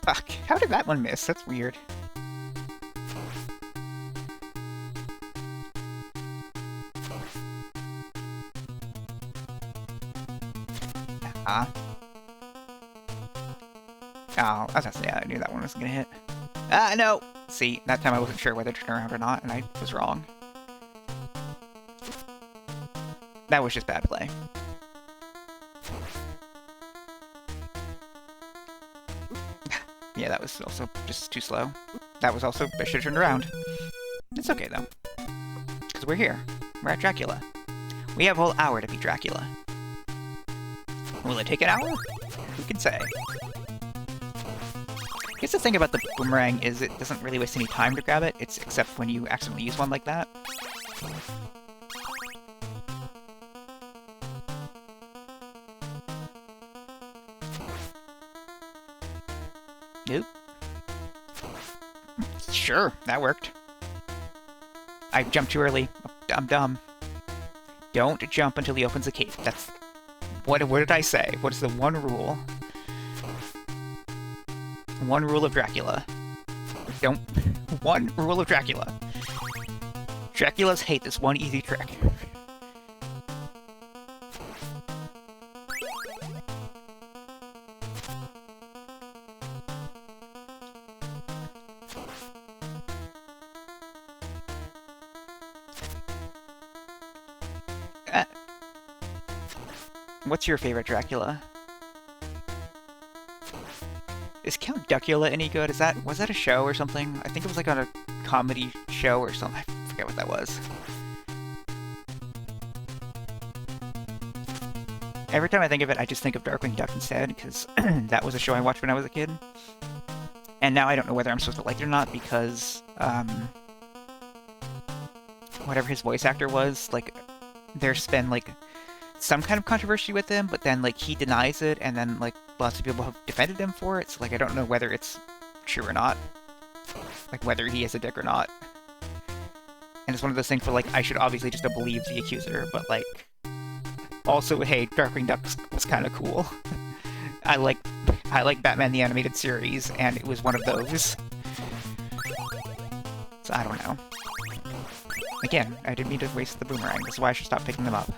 Fuck. How did that one miss? That's weird. Oh, I was gonna say, I knew that one wasn't gonna hit. Ah, no! See, that time I wasn't sure whether to turn around or not, and I was wrong. That was just bad play. Yeah, that was also just too slow. That was also, I should have turned around. It's okay, though. Because we're here. We're at Dracula. We have a whole hour to beat Dracula. Will it take an hour? Who can say? I guess the thing about the boomerang is it doesn't really waste any time to grab it, except when you accidentally use one like that. Nope. Sure, that worked. I jumped too early. I'm dumb. Don't jump until he opens the cave. That's... What did I say? What is the one rule? One rule of Dracula. Don't... One rule of Dracula. Draculas hate this one easy trick. What's your favorite Dracula? Is Count Duckula any good? Was that a show or something? I think it was like on a comedy show or something. I forget what that was. Every time I think of it, I just think of Darkwing Duck instead, because that was a show I watched when I was a kid. And now I don't know whether I'm supposed to like it or not, because whatever his voice actor was, like, there's been, like, some kind of controversy with him, but then, like, he denies it, and then, like, lots of people have defended him for it, so, like, I don't know whether it's true or not. Like, whether he is a dick or not. And it's one of those things where, like, I should obviously just believe the accuser, but, like, also, hey, Darkwing Duck was kind of cool. I like Batman the Animated Series, and it was one of those. So, I don't know. Again, I didn't mean to waste the boomerang, that's why I should stop picking them up.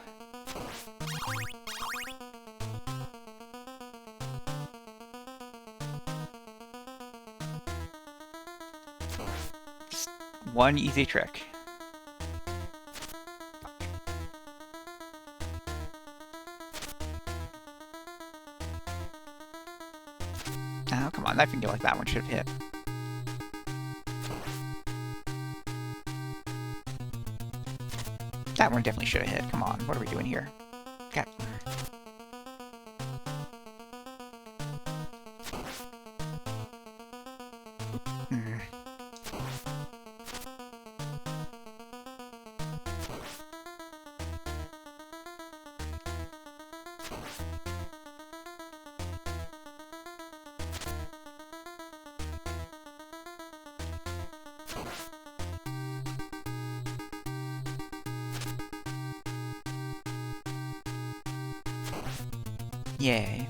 Just one easy trick. Oh, come on, I feel like that one should have hit. That one definitely should have hit. Come on, what are we doing here? God. Yay.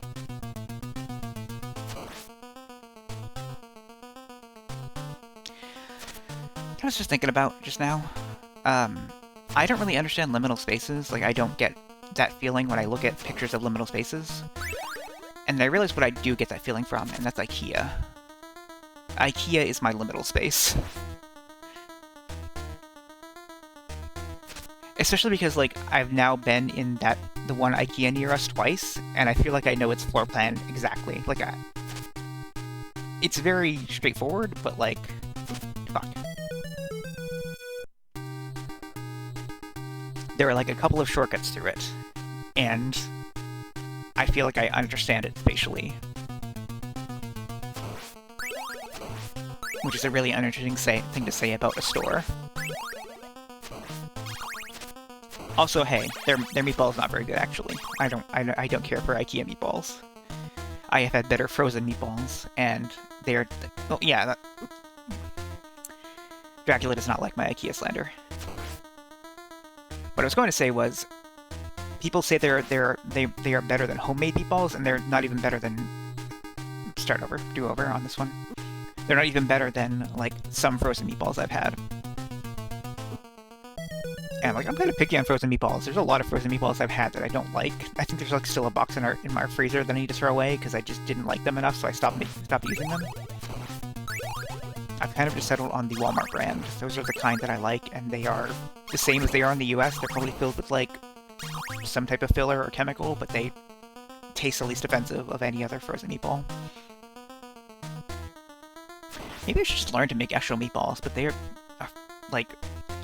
I was just thinking about just now. I don't really understand liminal spaces. Like, I don't get that feeling when I look at pictures of liminal spaces. And I realize what I do get that feeling from, and that's IKEA. IKEA is my liminal space. Especially because, like, I've now been in the one IKEA near us twice, and I feel like I know its floor plan exactly. Like, it's very straightforward, but, like, fuck. There are, like, a couple of shortcuts through it, and I feel like I understand it spatially. Which is a really uninteresting thing to say about a store. Also, hey, their meatballs not very good, actually. I don't care for IKEA meatballs. I have had better frozen meatballs, and they're... Oh, yeah, Dracula does not like my IKEA slander. What I was going to say was, people say they are better than homemade meatballs, and they're not even better than... do over on this one. They're not even better than, like, some frozen meatballs I've had. And, like, I'm kind of picky on frozen meatballs. There's a lot of frozen meatballs I've had that I don't like. I think there's, like, still a box in my freezer that I need to throw away, because I just didn't like them enough, so I stopped using them. I've kind of just settled on the Walmart brand. Those are the kind that I like, and they are the same as they are in the US. They're probably filled with, like, some type of filler or chemical, but they taste the least offensive of any other frozen meatball. Maybe I should just learn to make actual meatballs, but they are, like,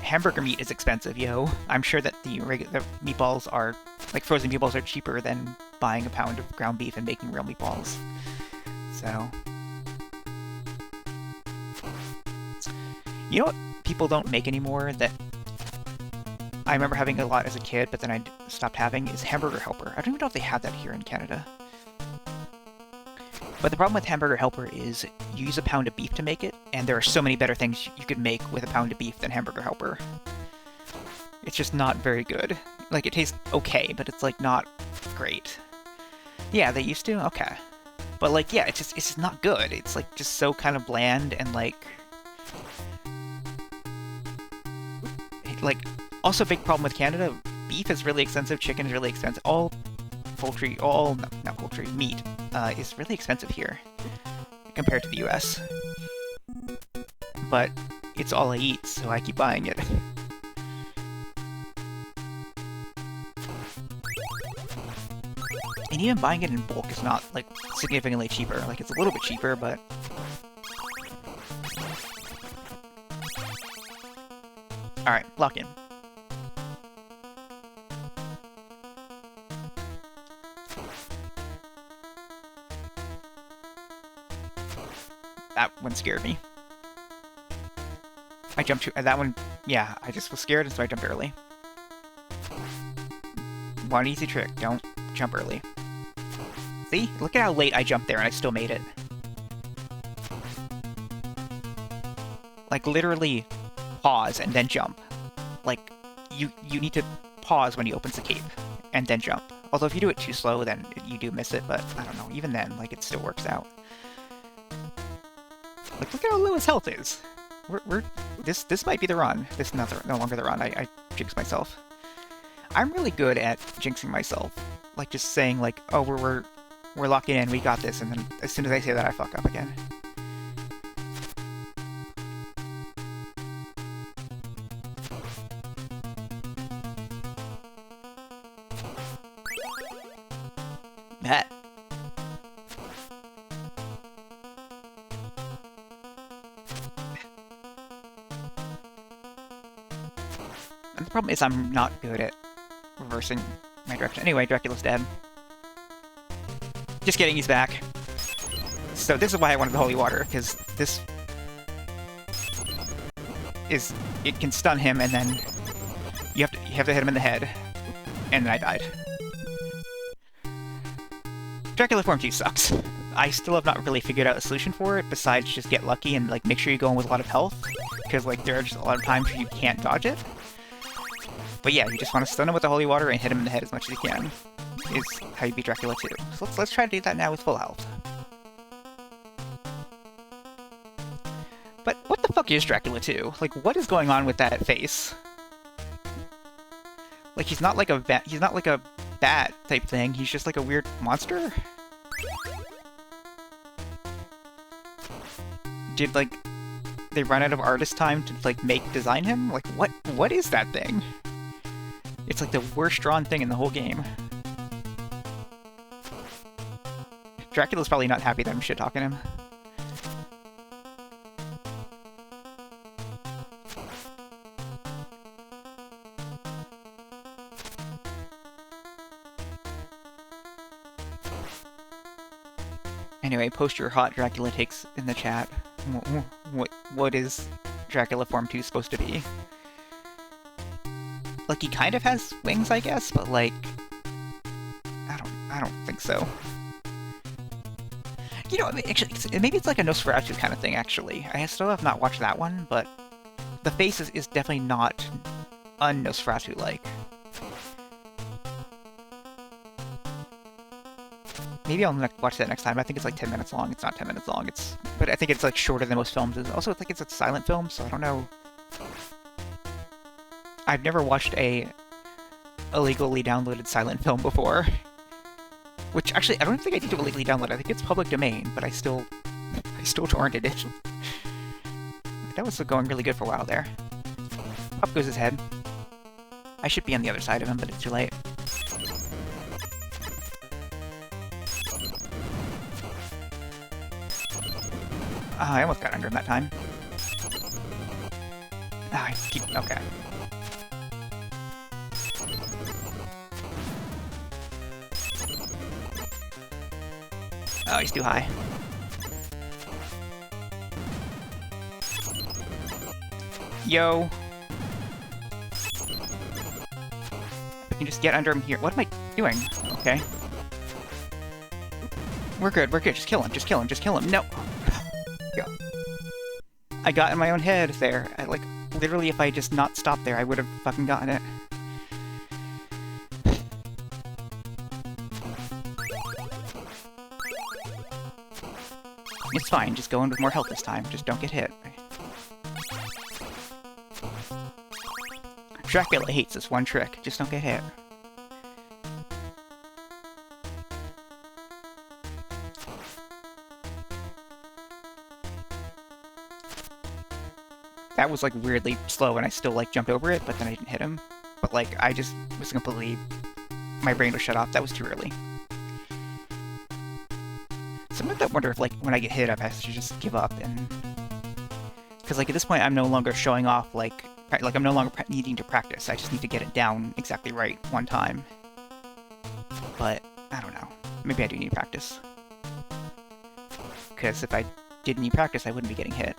hamburger meat is expensive, yo. I'm sure that the meatballs are, like, frozen meatballs are cheaper than buying a pound of ground beef and making real meatballs. So... You know what people don't make anymore that I remember having a lot as a kid, but then I stopped having, is Hamburger Helper. I don't even know if they have that here in Canada. But the problem with Hamburger Helper is you use a pound of beef to make it, and there are so many better things you could make with a pound of beef than Hamburger Helper. It's just not very good. Like, it tastes okay, but it's, like, not great. Yeah, they used to? Okay. But, like, yeah, it's just not good. It's, like, just so kind of bland and, like... Also a big problem with Canada, beef is really expensive, chicken is really expensive, not poultry, meat is really expensive here compared to the US. But it's all I eat, so I keep buying it. And even buying it in bulk is not, like, significantly cheaper. Like, it's a little bit cheaper, but... Alright, lock in. That one scared me. I jumped to that one. Yeah, I just was scared, and so I jumped early. One easy trick: don't jump early. See? Look at how late I jumped there, and I still made it. Like, literally, pause and then jump. Like, you need to pause when he opens the cape, and then jump. Although if you do it too slow, then you do miss it. But I don't know. Even then, like, it still works out. Like, look at how low his health is. This might be the run. This is no longer the run. I jinxed myself. I'm really good at jinxing myself. Like, just saying, like, oh, we're locking in, we got this, and then as soon as I say that, I fuck up again. That. And the problem is I'm not good at reversing my direction. Anyway, Dracula's dead. Just kidding, he's back. So this is why I wanted the holy water, because this is... It can stun him, and then you have to hit him in the head. And then I died. Dracula Form 2 sucks. I still have not really figured out a solution for it, besides just get lucky and, like, make sure you go in with a lot of health. Because, like, there are just a lot of times where you can't dodge it. But yeah, you just want to stun him with the holy water and hit him in the head as much as you can. Is how you beat Dracula 2. So let's try to do that now with full health. But what the fuck is Dracula 2? Like, what is going on with that face? Like, he's not like a bat type thing. He's just like a weird monster. Did, like, they run out of artist time to, like, design him? Like, what is that thing? It's like the worst drawn thing in the whole game. Dracula's probably not happy that I'm shit-talking him. Anyway, post your hot Dracula takes in the chat. What is Dracula Form 2 supposed to be? Like, he kind of has wings, I guess, but like, I don't think so. You know, actually, maybe it's like a Nosferatu kind of thing, actually. I still have not watched that one, but the face is definitely not un-Nosferatu-like. Maybe I'll watch that next time. I think it's like 10 minutes long. It's not 10 minutes long. But I think it's like shorter than most films. Also, I think it's a silent film, so I don't know. I've never watched a illegally downloaded silent film before. Which, actually, I don't think I need to illegally download it. I think it's public domain, but I still torrented it. That was going really good for a while there. Up goes his head. I should be on the other side of him, but it's too late. Oh, I almost got under him that time. Ah, I keep... okay. Oh, he's too high. Yo! I can just get under him here. What am I doing? Okay. We're good, just kill him, just kill him, just kill him. No! Go. I got in my own head there. Like, literally, if I just not stopped there, I would have fucking gotten it. It's fine, just go in with more health this time. Just don't get hit. Dracula hates this one trick. Just don't get hit. That was, like, weirdly slow, and I still, like, jumped over it, but then I didn't hit him. But, like, I just was completely... my brain was shut off. That was too early. Sometimes I wonder if, like, when I get hit, I should just give up, and... because, like, at this point, I'm no longer showing off, like, I'm no longer needing to practice. I just need to get it down exactly right one time. But, I don't know. Maybe I do need practice. Because if I didn't need practice, I wouldn't be getting hit.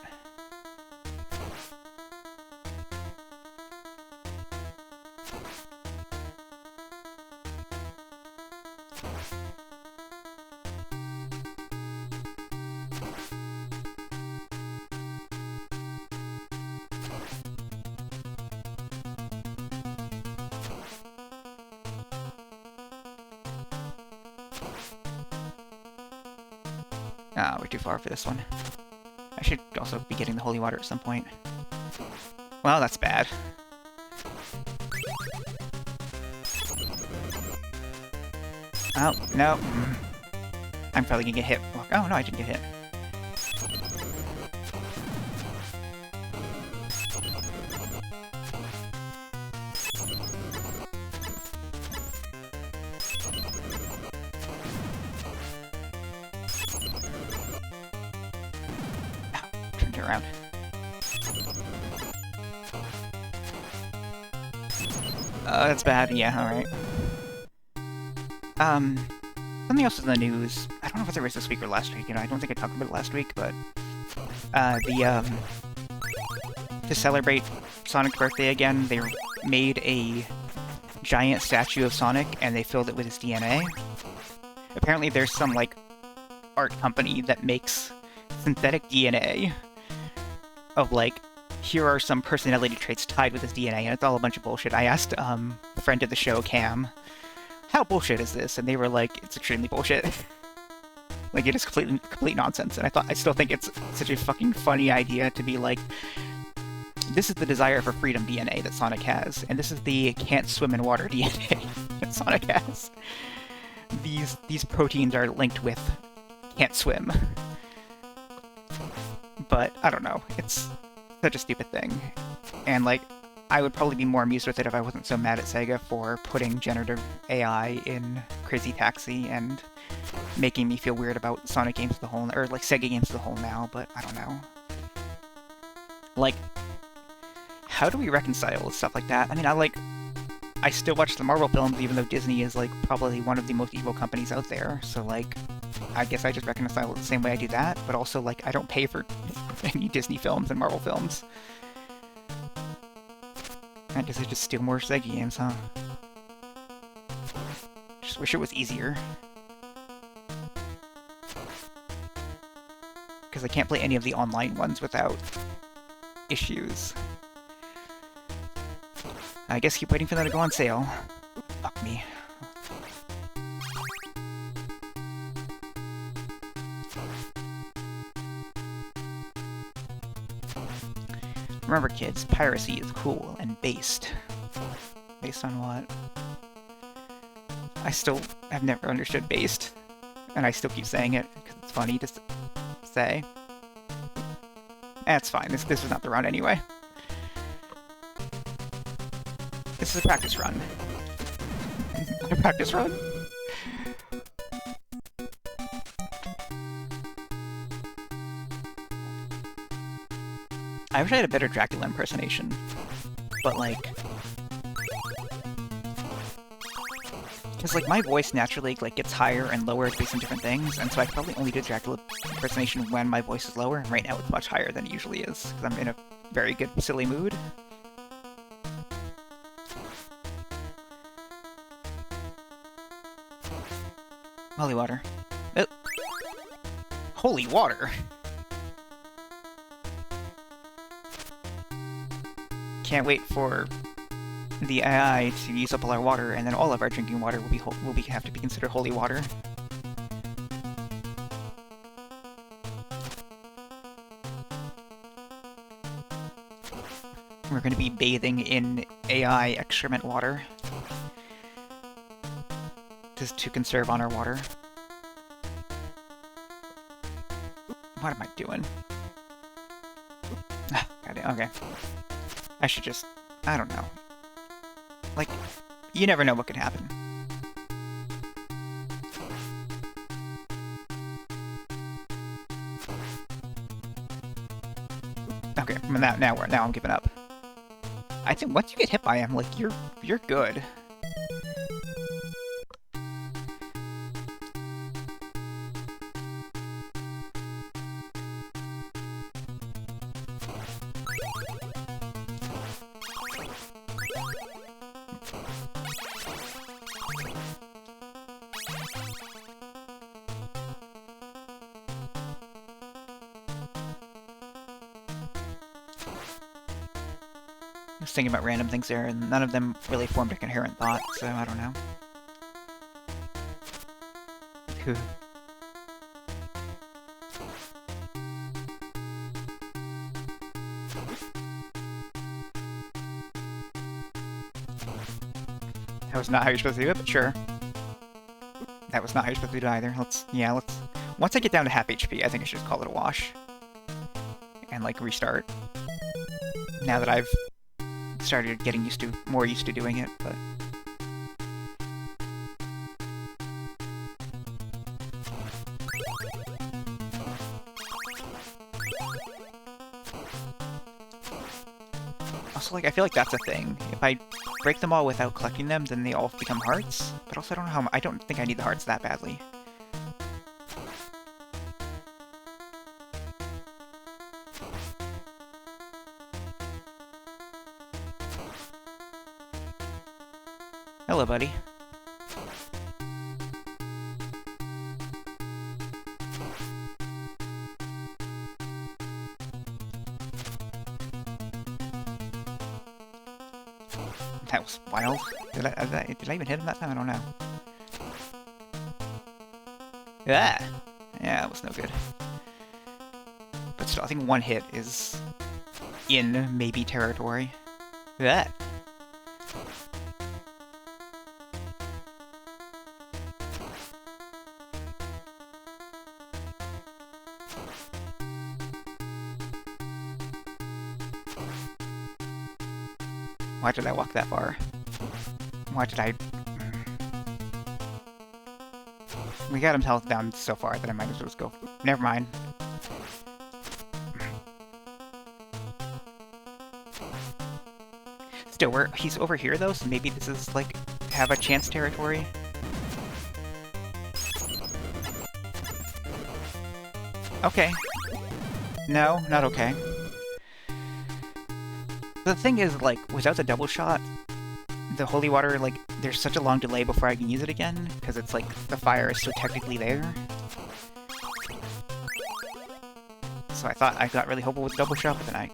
Ah, we're too far for this one. I should also be getting the holy water at some point. Well, that's bad. Oh, no. I'm probably gonna get hit. Oh, no, I didn't get hit. Around. That's bad. Yeah, alright. Something else in the news. I don't know if it was this week or last week, you know, I don't think I talked about it last week, but... to celebrate Sonic's birthday again, they made a giant statue of Sonic, and they filled it with his DNA. Apparently there's some, like, art company that makes synthetic DNA of, like, here are some personality traits tied with his DNA, and it's all a bunch of bullshit. I asked, a friend of the show, Cam, how bullshit is this? And they were like, it's extremely bullshit. Like, it is complete nonsense, and I still think it's such a fucking funny idea to be like, this is the desire for freedom DNA that Sonic has, and this is the can't swim in water DNA that Sonic has. These proteins are linked with can't swim. But, I don't know, it's such a stupid thing. And, like, I would probably be more amused with it if I wasn't so mad at Sega for putting generative AI in Crazy Taxi and making me feel weird about Sonic games as a whole, or, like, Sega games as a whole now, but I don't know. Like, how do we reconcile stuff like that? I mean, I still watch the Marvel films, even though Disney is, like, probably one of the most evil companies out there, so, like, I guess I just reconcile it the same way I do that, but also, like, I don't pay for any Disney films and Marvel films. I guess I just steal more Sega games, huh? Just wish it was easier. Because I can't play any of the online ones without issues. I guess keep waiting for them to go on sale. Fuck me. Remember, kids, piracy is cool and based. Based on what? I still have never understood based. And I still keep saying it, because it's funny to say. That's fine, this is not the run anyway. This is a practice run. A practice run? I wish I had a better Dracula impersonation, but like... Because like my voice naturally like gets higher and lower based on different things, and so I probably only do Dracula impersonation when my voice is lower, and right now it's much higher than it usually is, because I'm in a very good silly mood. Holy water. Oh. Holy water! Can't wait for the AI to use up all our water, and then all of our drinking water will have to be considered holy water. We're going to be bathing in AI excrement water, just to conserve on our water. What am I doing? Okay. I should just... I don't know. Like, you never know what could happen. Okay, now I'm giving up. I think once you get hit by him, like, you're good. I was thinking about random things there, and none of them really formed a coherent thought, so I don't know. That was not how you're supposed to do it, but sure. That was not how you're supposed to do it either. Let's... Once I get down to half HP, I think I should just call it a wash. And, like, restart. Now that I've started getting more used to doing it, but... Also, like, I feel like that's a thing. If I break them all without collecting them, then they all become hearts. But also, I don't know how... I don't think I need the hearts that badly. Hello, buddy. That was wild. Did I even hit him that time? I don't know. Yeah, that was no good. But still, I think one hit is in maybe territory. Yeah. Why did I walk that far? Why did I... We got him health down so far that I might as well just go... Never mind. Still, he's over here though, so maybe this is like have a chance territory. Okay. No, not okay. The thing is, like, without the double shot, the holy water, like, there's such a long delay before I can use it again, because it's like the fire is still technically there. So I thought I got really hopeful with the double shot, but then I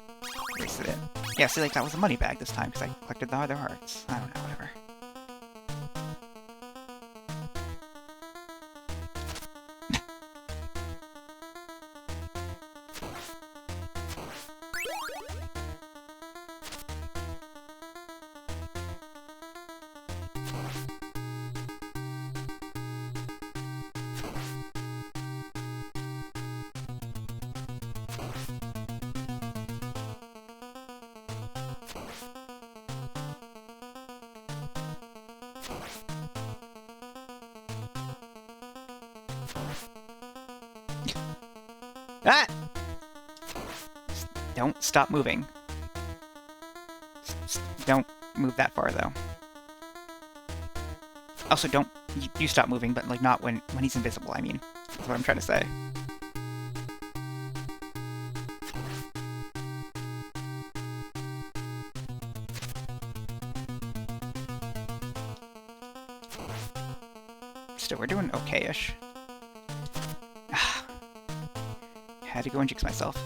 wasted it. Yeah, see, like, that was a money bag this time, because I collected the other hearts. I don't know, whatever. Ah! Don't stop moving. Don't move that far, though. Also, don't... You stop moving, but, like, not when he's invisible, I mean. That's what I'm trying to say. Still, we're doing okay-ish. Had to go and jinx myself.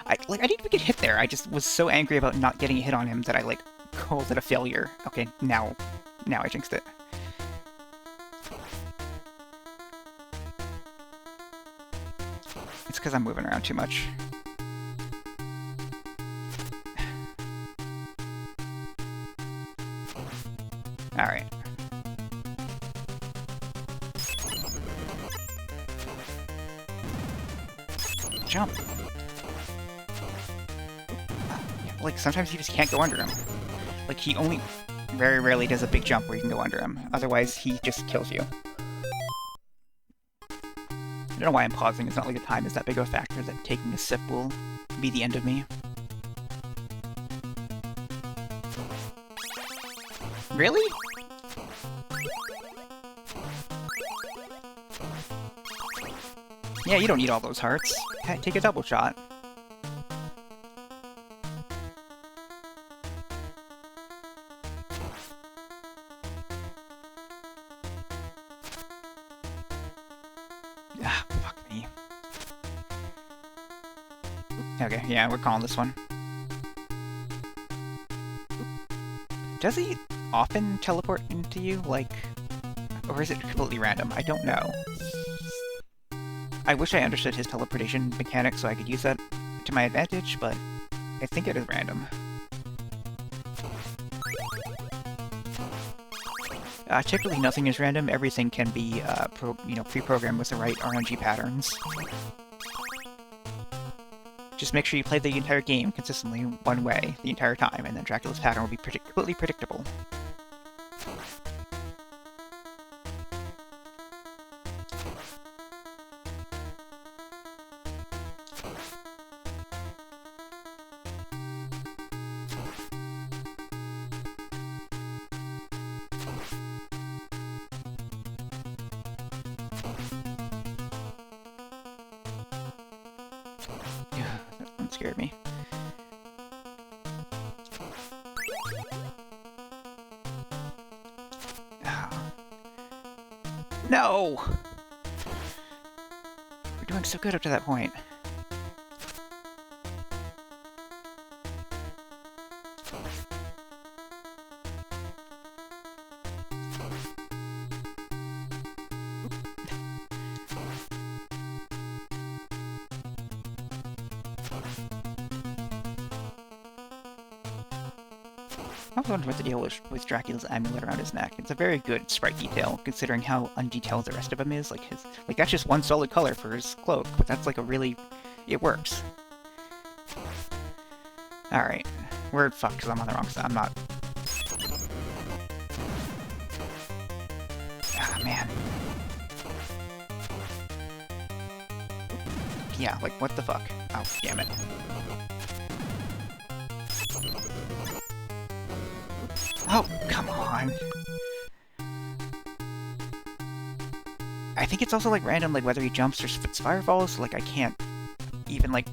I didn't even get hit there. I just was so angry about not getting a hit on him that I, like, called it a failure. Okay, now I jinxed it. It's because I'm moving around too much. Alright. Jump. Like, sometimes you just can't go under him. Like, he only very rarely does a big jump where you can go under him. Otherwise, he just kills you. I don't know why I'm pausing. It's not like the time is that big of a factor that taking a sip will be the end of me. Really? Yeah, you don't need all those hearts. Take a double shot. Ah, fuck me. Okay, yeah, we're calling this one. Does he often teleport into you, like... Or is it completely random? I don't know. I wish I understood his teleportation mechanic so I could use that to my advantage, but I think it is random. Typically nothing is random. Everything can be, pre-programmed with the right RNG patterns. Just make sure you play the entire game consistently one way the entire time, and then Dracula's pattern will be completely predictable. That one scared me. No! We're doing so good up to that point. I was wondering what the deal was with Dracula's amulet around his neck. It's a very good sprite detail, considering how undetailed the rest of him is. Like, that's just one solid color for his cloak, but that's like a really... It works. Alright. We're fucked because I'm on the wrong side. I'm not... Ah, man. Yeah, like, what the fuck? Oh, damn it. Oh, come on. I think it's also, like, random, like, whether he jumps or spits fireballs, so, like, I can't even, like,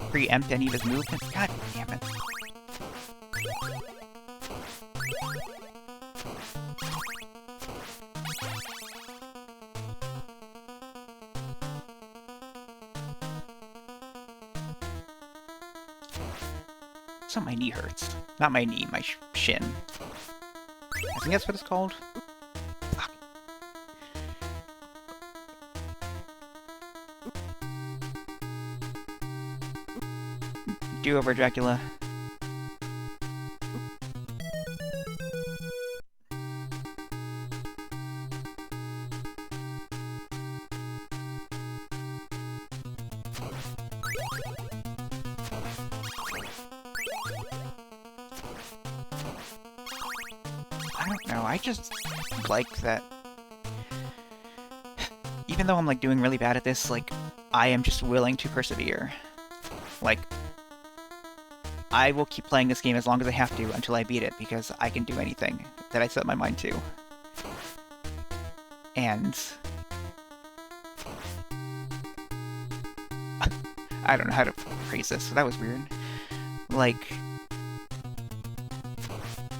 preempt any of his movements. God damn it. So my knee hurts. Not my knee, my shin. I think that's what it's called. Fuck. Do over, Dracula. I don't know, I just like that... Even though I'm, like, doing really bad at this, like, I am just willing to persevere. Like, I will keep playing this game as long as I have to until I beat it, because I can do anything that I set my mind to. And... I don't know how to phrase this, so that was weird. Like...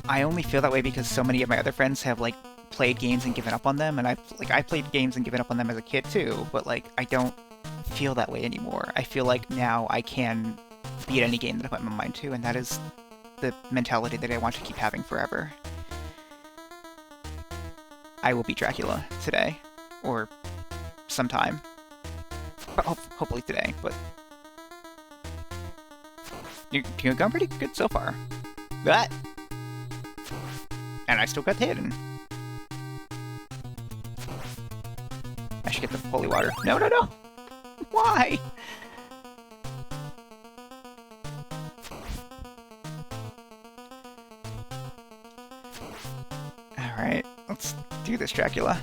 I only feel that way because so many of my other friends have, like, played games and given up on them, and I played games and given up on them as a kid too, but, like, I don't feel that way anymore. I feel like now I can beat any game that I put my mind to, and that is the mentality that I want to keep having forever. I will beat Dracula today, or sometime. But hopefully today, but... You've gone pretty good so far. But... And I still got hidden. I should get the holy water. No, no, no! Why? Alright, let's do this, Dracula.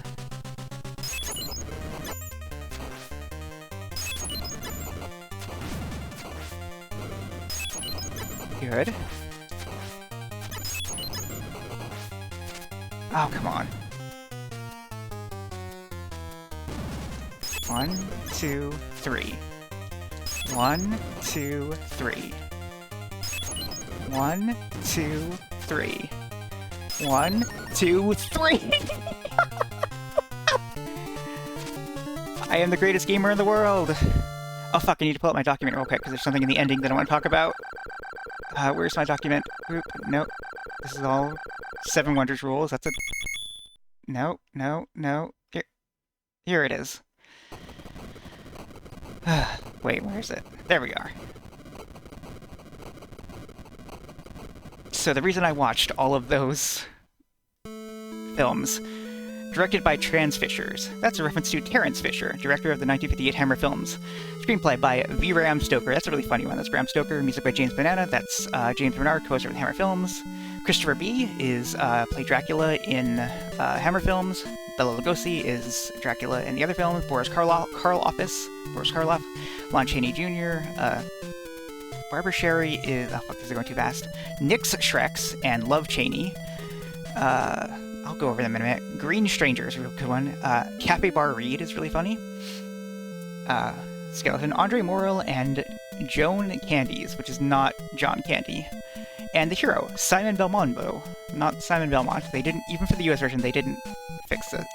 Good. Oh, come on. 1, 2, 3. 1, 2, 3. 1, 2, 3. 1, 2, 3! I am the greatest gamer in the world! Oh fuck, I need to pull up my document real quick, because there's something in the ending that I want to talk about. Where's my document? Oop, nope. This is all 7 Wonders rules. That's a... No, no, no. Here it is. Wait, where is it? There we are. So the reason I watched all of those films, directed by Trans Fishers. That's a reference to Terence Fisher, director of the 1958 Hammer films. Screenplay by V. Bram Stoker. That's a really funny one. That's Bram Stoker. Music by James Banana. That's James Bernard, co-star of the Hammer films. Christopher B. is played Dracula in Hammer films. Bela Lugosi is Dracula in the other films. Boris Karloff, Lon Chaney Jr. Barbara Sherry is... Oh, fuck, these are going too fast. Nix Shreks and Love Chaney. I'll go over them in a minute. Green Stranger is a real good one. Capybar Reed is really funny. Skeleton Andre Morrill and Joan Candies, which is not John Candy. And the hero, Simon Belmondo. Not Simon Belmont. They didn't, even for the US version, they didn't fix it.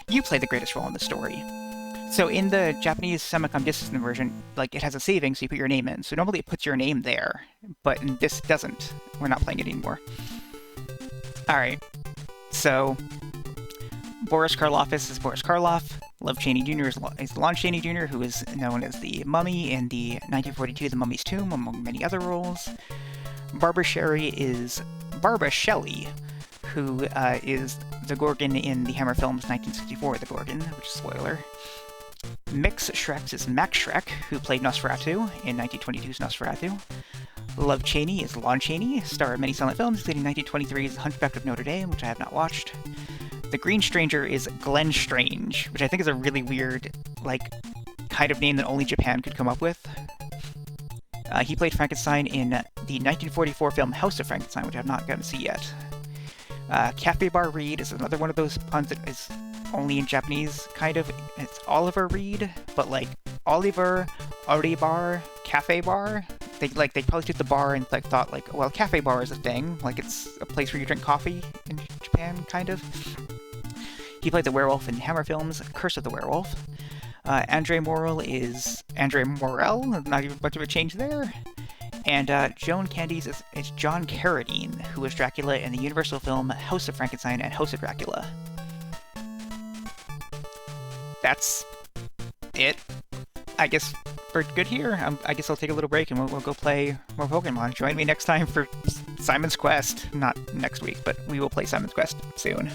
You play the greatest role in the story. So in the Japanese Famicom Disk System version, like, it has a saving, so you put your name in. So normally it puts your name there, but this doesn't. We're not playing it anymore. Alright. So, Boris Karloff is Boris Karloff. Love Chaney Jr. is Lon Chaney Jr., who is known as the Mummy in the 1942 The Mummy's Tomb, among many other roles. Barbara Sherry is Barbara Shelley, who is the Gorgon in the Hammer films 1964 The Gorgon, which is a spoiler. Mix Shreks is Max Shrek, who played Nosferatu in 1922's Nosferatu. Love Cheney is Lon Chaney, star of many silent films, including 1923's Hunchback of Notre Dame, which I have not watched. The Green Stranger is Glenn Strange, which I think is a really weird, like, kind of name that only Japan could come up with. He played Frankenstein in the 1944 film House of Frankenstein, which I have not gotten to see yet. Cafe Bar Reed is another one of those puns that is only in Japanese, kind of. It's Oliver Reed, but like Oliver, Oribar, Cafe Bar. They probably took the bar and like thought like, well, cafe bar is a thing, like it's a place where you drink coffee in Japan, kind of. He played the werewolf in Hammer films, Curse of the Werewolf. Andre Morel is Andre Morel, not even much of a change there. And Joan Candies is John Carradine, who was Dracula in the Universal film House of Frankenstein and House of Dracula. That's it, I guess, for good here. I guess I'll take a little break and we'll go play more Pokemon. Join me next time for Simon's Quest. Not next week, but we will play Simon's Quest soon.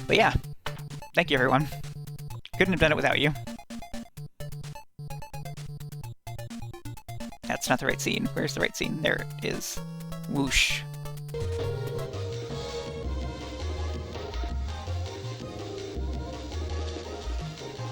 But yeah, thank you everyone. Couldn't have done it without you. That's not the right scene. Where's the right scene? There it is. Whoosh.